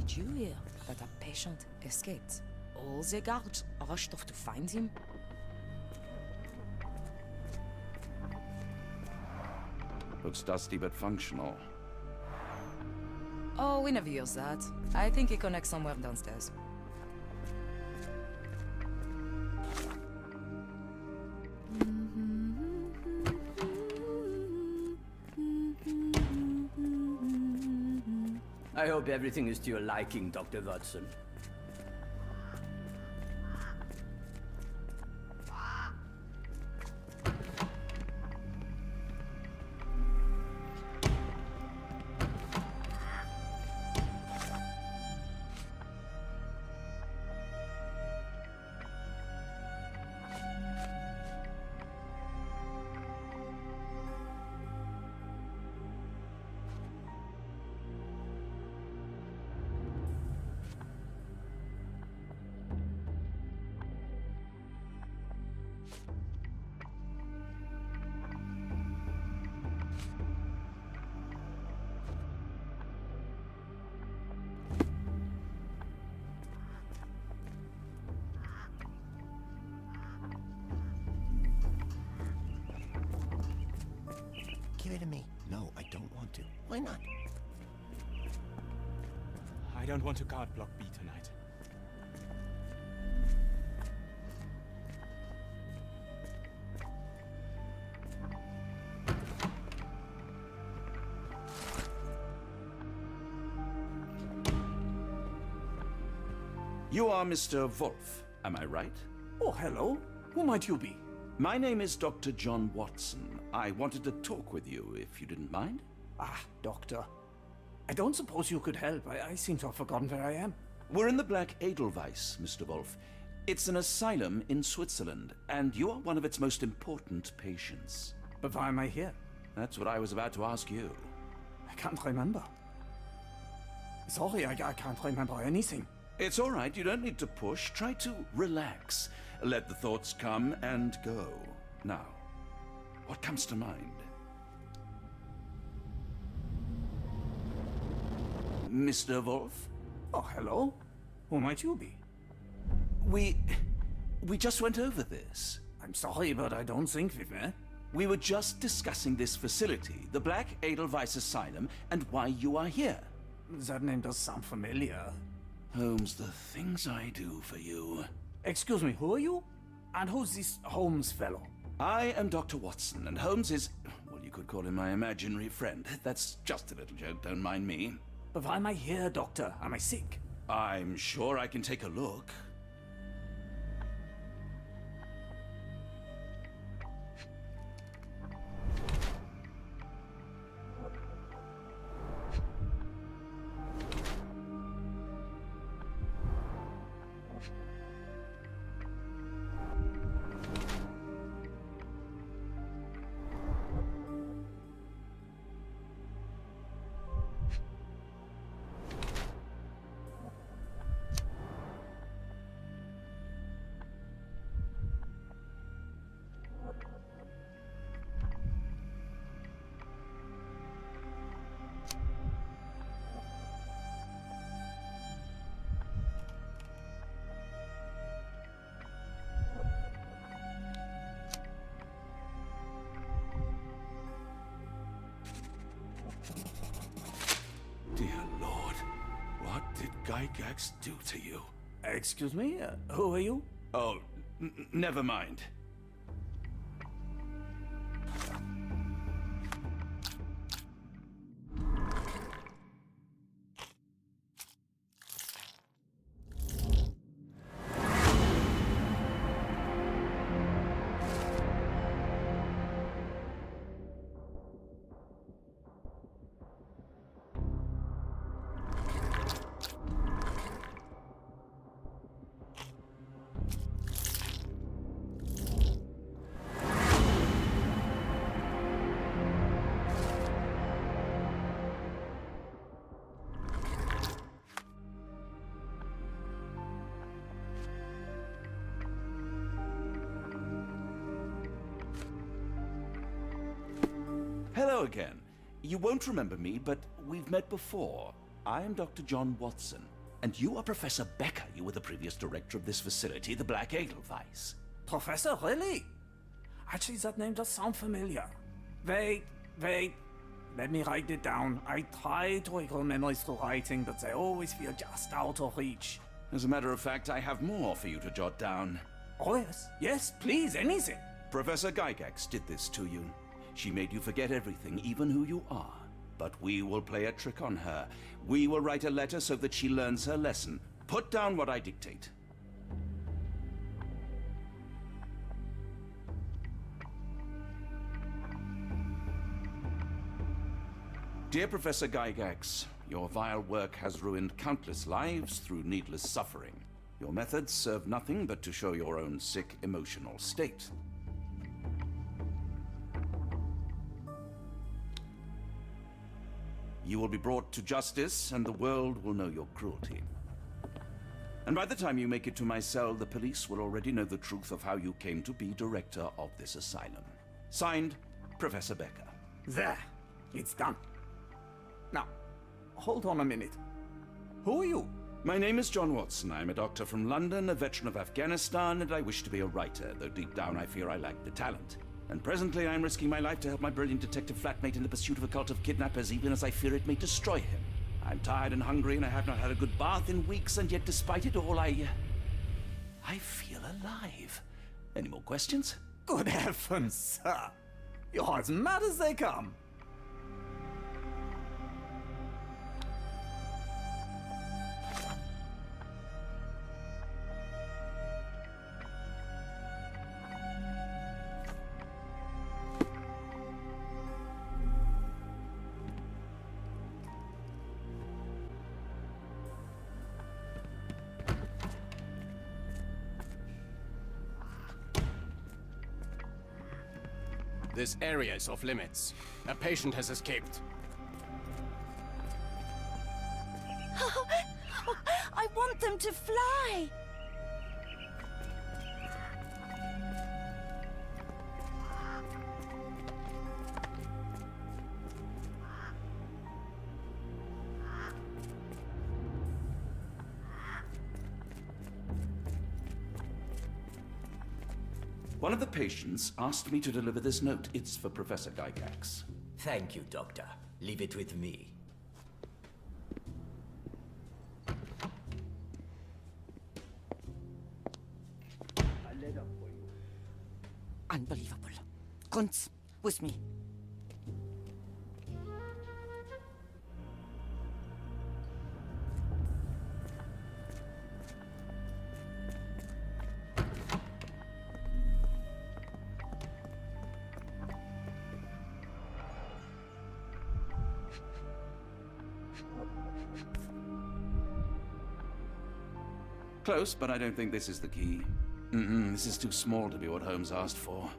did you hear that a patient escaped? All the guards rushed off to find him. Looks dusty but functional. Oh, we never use that. I think it connects somewhere downstairs. I hope everything is to your liking, Dr. Watson. Give it to me. No, I don't want to. Why not? I don't want to guard Block B tonight. You are Mr. Wolf, am I right? Oh, hello. Who might you be? My name is Dr. John Watson. I wanted to talk with you, if you didn't mind. Ah, Doctor. I don't suppose you could help. I seem to have forgotten where I am. We're in the Black Edelweiss, Mr. Wolf. It's an asylum in Switzerland, and you are one of its most important patients. But why am I here? That's what I was about to ask you. I can't remember. Sorry, I can't remember anything. It's all right. You don't need to push. Try to relax. Let the thoughts come and go. Now, what comes to mind? Mr. Wolf? Oh, hello. Who might you be? We just went over this. I'm sorry, but I don't think we've met. We were just discussing this facility, the Black Edelweiss Asylum, and why you are here. That name does sound familiar. Holmes, the things I do for you. Excuse me, who are you? And who's this Holmes fellow? I am Dr. Watson, and Holmes is, well, you could call him my imaginary friend. That's just a little joke, don't mind me. But why am I here, Doctor? Am I sick? I'm sure I can take a look. Dear Lord, what did Gygax do to you? Excuse me? Who are you? Oh, never mind. Hello again. You won't remember me, but we've met before. I am Dr. John Watson. And you are Professor Becker. You were the previous director of this facility, the Black Edelweiss. Professor, really? Actually, that name does sound familiar. Wait. Let me write it down. I try to recall memories through writing, but they always feel just out of reach. As a matter of fact, I have more for you to jot down. Oh, yes. Yes, please, anything. Professor Gygax did this to you. She made you forget everything, even who you are. But we will play a trick on her. We will write a letter so that she learns her lesson. Put down what I dictate. Dear Professor Gygax, your vile work has ruined countless lives through needless suffering. Your methods serve nothing but to show your own sick emotional state. You will be brought to justice, and the world will know your cruelty. And by the time you make it to my cell, the police will already know the truth of how you came to be director of this asylum. Signed, Professor Becker. There. It's done. Now, hold on a minute. Who are you? My name is John Watson. I'm a doctor from London, a veteran of Afghanistan, and I wish to be a writer, though deep down I fear I lack the talent. And presently I'm risking my life to help my brilliant detective flatmate in the pursuit of a cult of kidnappers, even as I fear it may destroy him. I'm tired and hungry, and I have not had a good bath in weeks, and yet despite it all, I feel alive. Any more questions? Good heavens, sir. You're as mad as they come. This area is off limits. A patient has escaped. I want them to fly! One of the patients asked me to deliver this note. It's for Professor Gygax. Thank you, Doctor. Leave it with me. Unbelievable. Kunz, with me. Close, but I don't think this is the key. This is too small to be what Holmes asked for.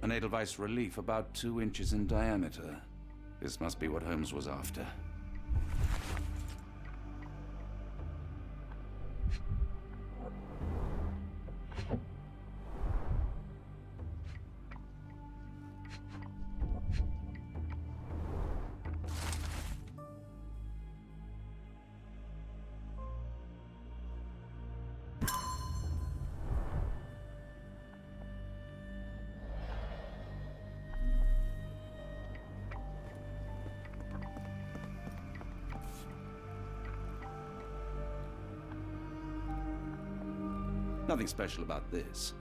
An Edelweiss relief about 2 inches in diameter. This must be what Holmes was after. Nothing special about this.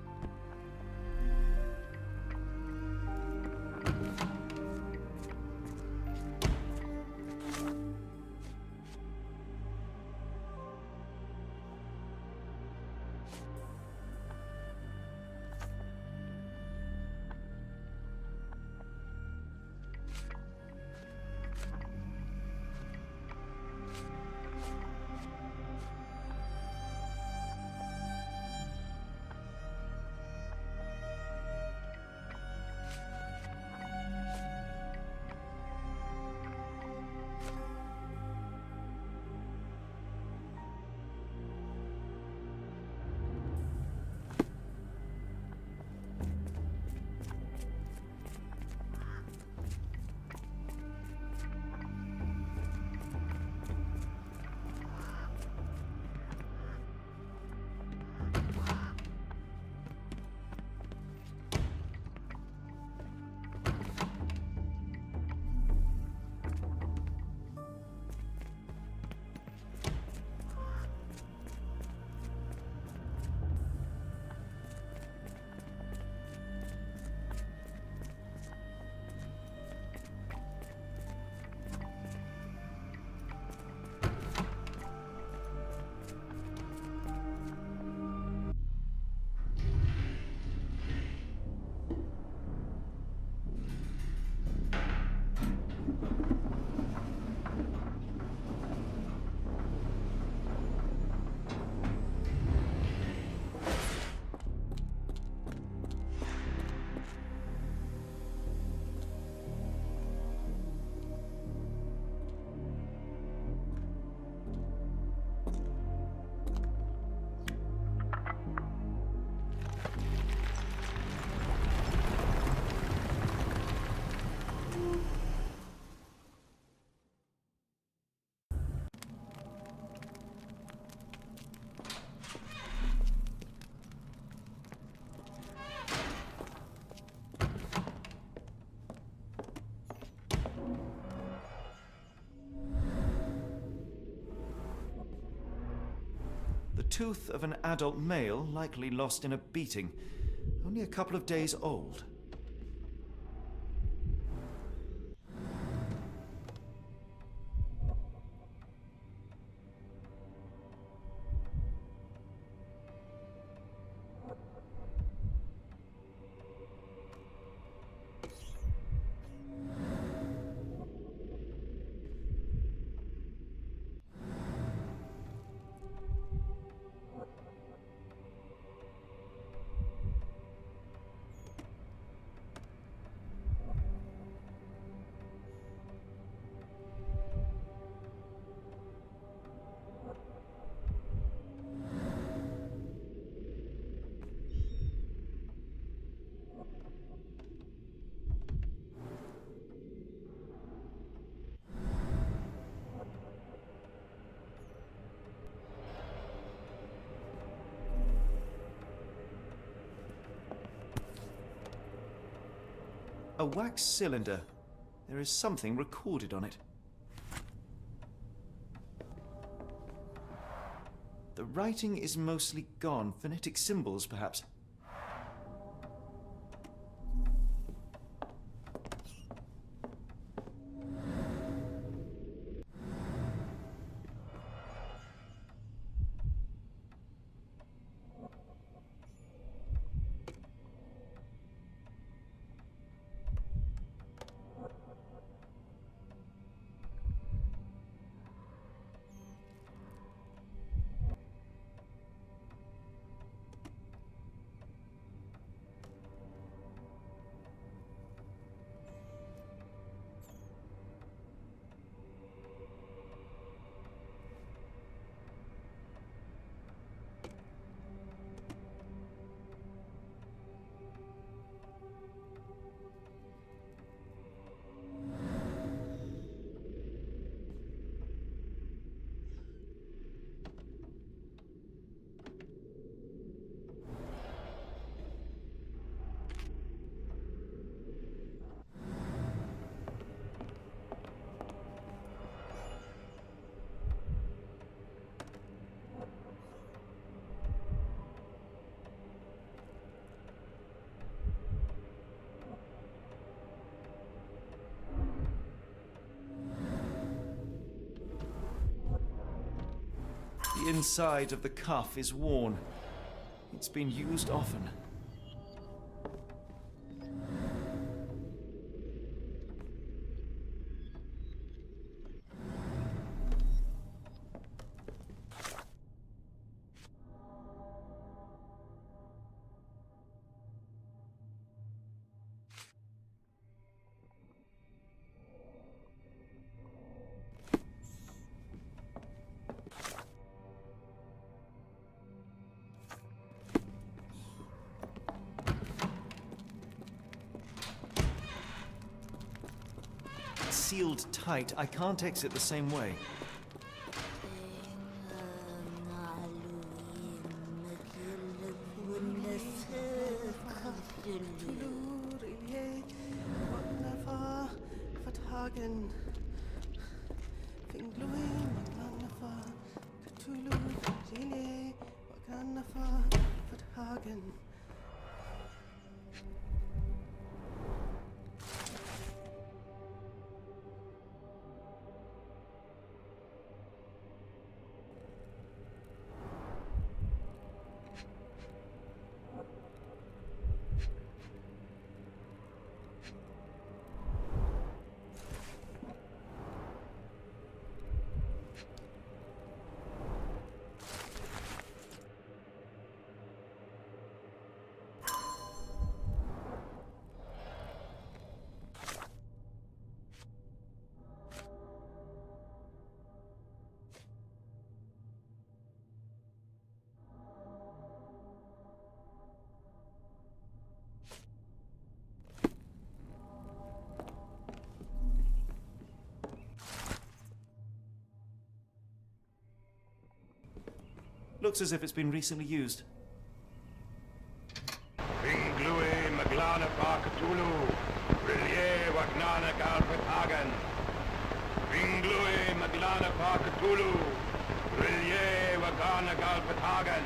tooth of an adult male, likely lost in a beating. Only a couple of days old. A wax cylinder. There is something recorded on it. The writing is mostly gone. Phonetic symbols, perhaps. The inside of the cuff is worn. It's been used often. Sealed tight. I can't exit the same way. Looks as if it's been recently used. Ringlui Maglana Cthulhu, Rillier Wagnana Galpatagan. Ringlui Maglana Cthulhu, Rillier Wagnana Wagnana Galpatagan.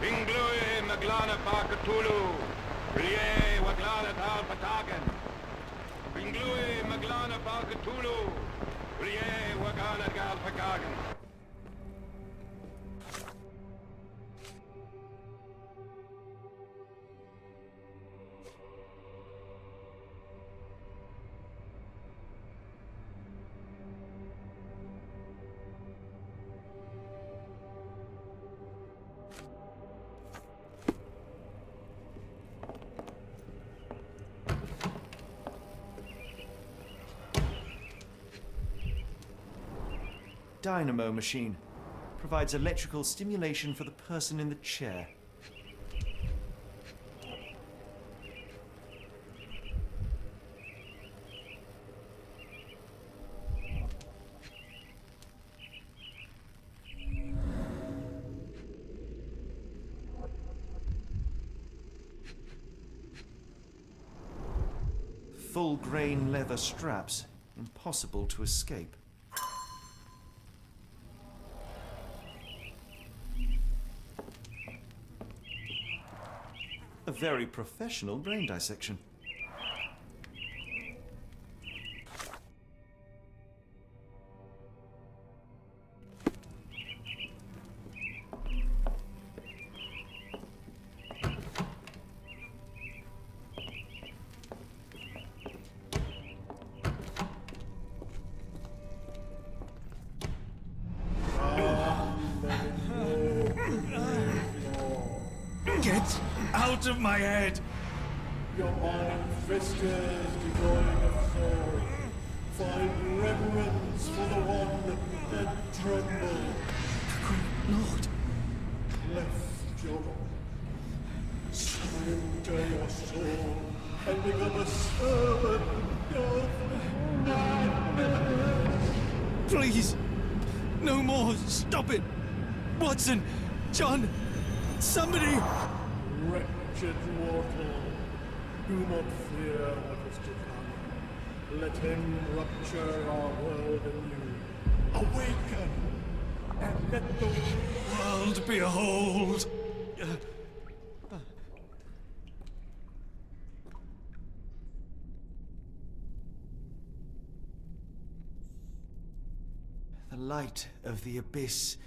Binglui Maglana Pa Cthulhu. Rie Waglana Galpatagan. Binglui Maglana Pa Cthulhu. Rie Waglana Galpatagan. Dynamo machine. Provides electrical stimulation for the person in the chair. Full grain leather straps. Impossible to escape. A very professional brain dissection. Get out of my head! Your iron fisters devoid of soul. Find reverence for the one that trembled. Lord! Left your surrender your soul and become a servant of madness. Please! No more! Stop it! Watson! John! Somebody! Wretched mortal, do not fear what is to come. Let him rupture our world anew. Awaken, and let the World behold! The light of the abyss.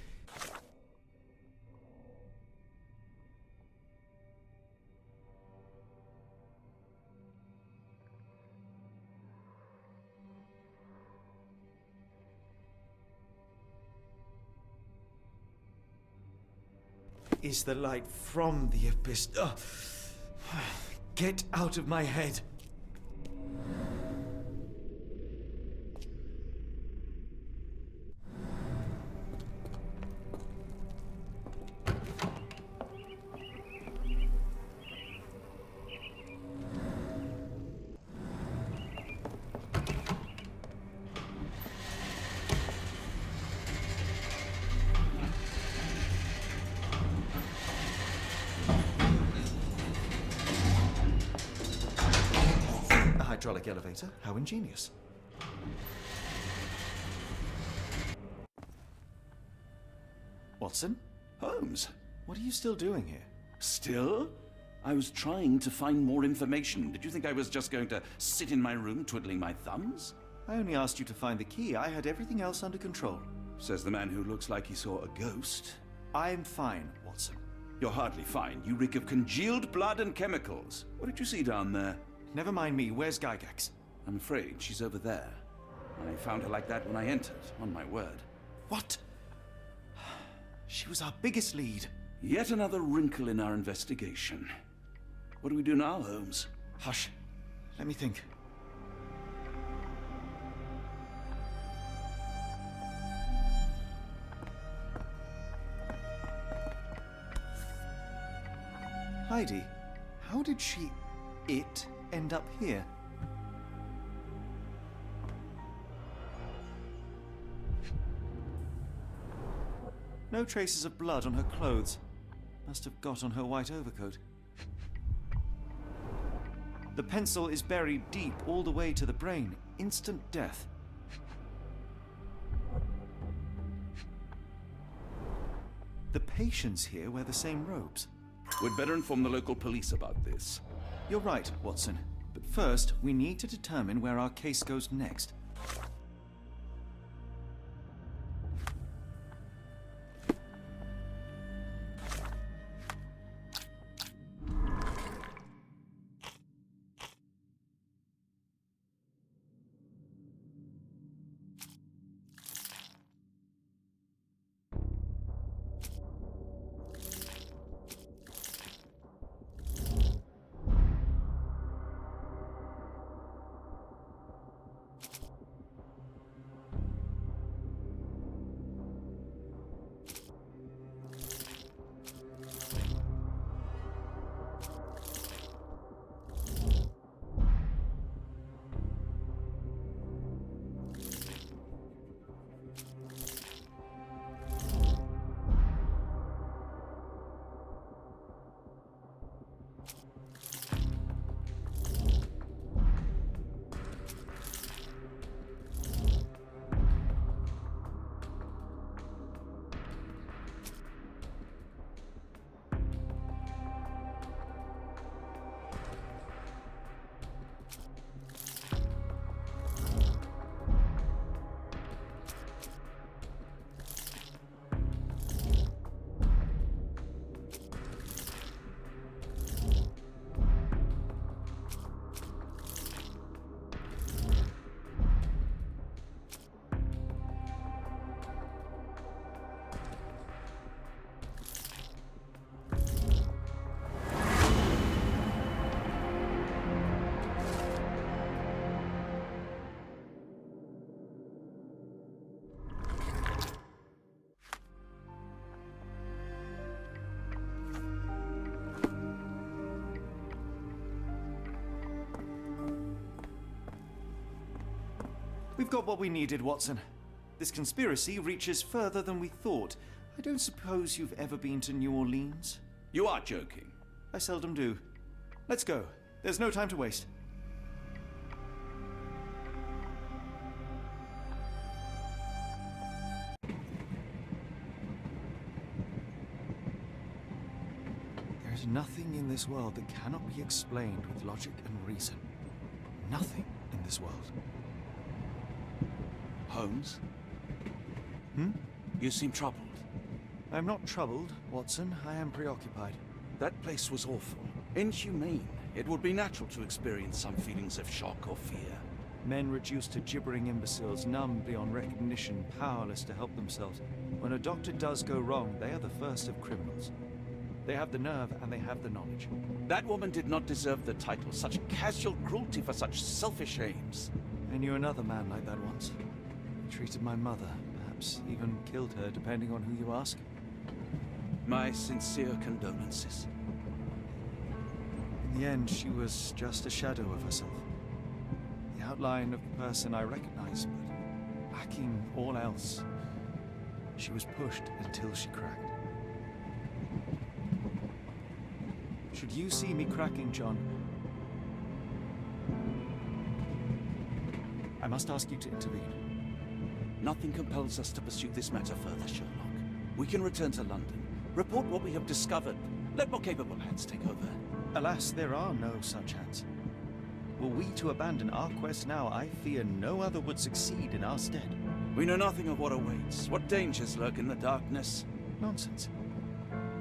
Is the light from the abyss. Get out of my head. Hydraulic elevator, how ingenious. Watson? Holmes? What are you still doing here? Still? I was trying to find more information. Did you think I was just going to sit in my room twiddling my thumbs? I only asked you to find the key. I had everything else under control. Says the man who looks like he saw a ghost. I'm fine, Watson. You're hardly fine. You reek of congealed blood and chemicals. What did you see down there? Never mind me. Where's Gygax? I'm afraid she's over there. I found her like that when I entered, on my word. What? She was our biggest lead. Yet another wrinkle in our investigation. What do we do now, Holmes? Hush. Let me think. Heidi, how did it end up here? No traces of blood on her clothes. Must have got on her white overcoat. The pencil is buried deep all the way to the brain. Instant death. The patients here wear the same robes. We'd better inform the local police about this. You're right, Watson. But first, we need to determine where our case goes next. We've got what we needed, Watson. This conspiracy reaches further than we thought. I don't suppose you've ever been to New Orleans? You are joking. I seldom do. Let's go. There's no time to waste. There's nothing in this world that cannot be explained with logic and reason. Nothing in this world. Holmes? Hmm? You seem troubled. I'm not troubled, Watson. I am preoccupied. That place was awful. Inhumane. It would be natural to experience some feelings of shock or fear. Men reduced to gibbering imbeciles, numb beyond recognition, powerless to help themselves. When a doctor does go wrong, they are the first of criminals. They have the nerve and they have the knowledge. That woman did not deserve the title. Such casual cruelty for such selfish aims. I knew another man like that once. He treated my mother, perhaps even killed her, depending on who you ask. My sincere condolences. In the end, she was just a shadow of herself. The outline of the person I recognized, but lacking all else. She was pushed until she cracked. Should you see me cracking, John, I must ask you to intervene. Nothing compels us to pursue this matter further, Sherlock. We can return to London, report what we have discovered. Let more capable hands take over. Alas, there are no such hands. Were we to abandon our quest now, I fear no other would succeed in our stead. We know nothing of what awaits, what dangers lurk in the darkness. Nonsense.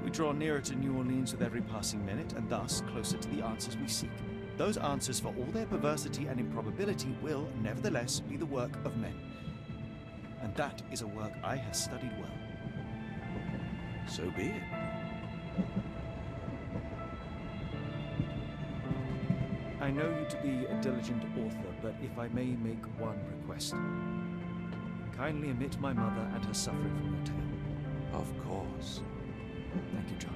We draw nearer to New Orleans with every passing minute, and thus closer to the answers we seek. Those answers, for all their perversity and improbability, will, nevertheless, be the work of men. And that is a work I have studied well. So be it. I know you to be a diligent author, but if I may make one request. Kindly omit my mother and her suffering from your tale. Of course. Thank you, John.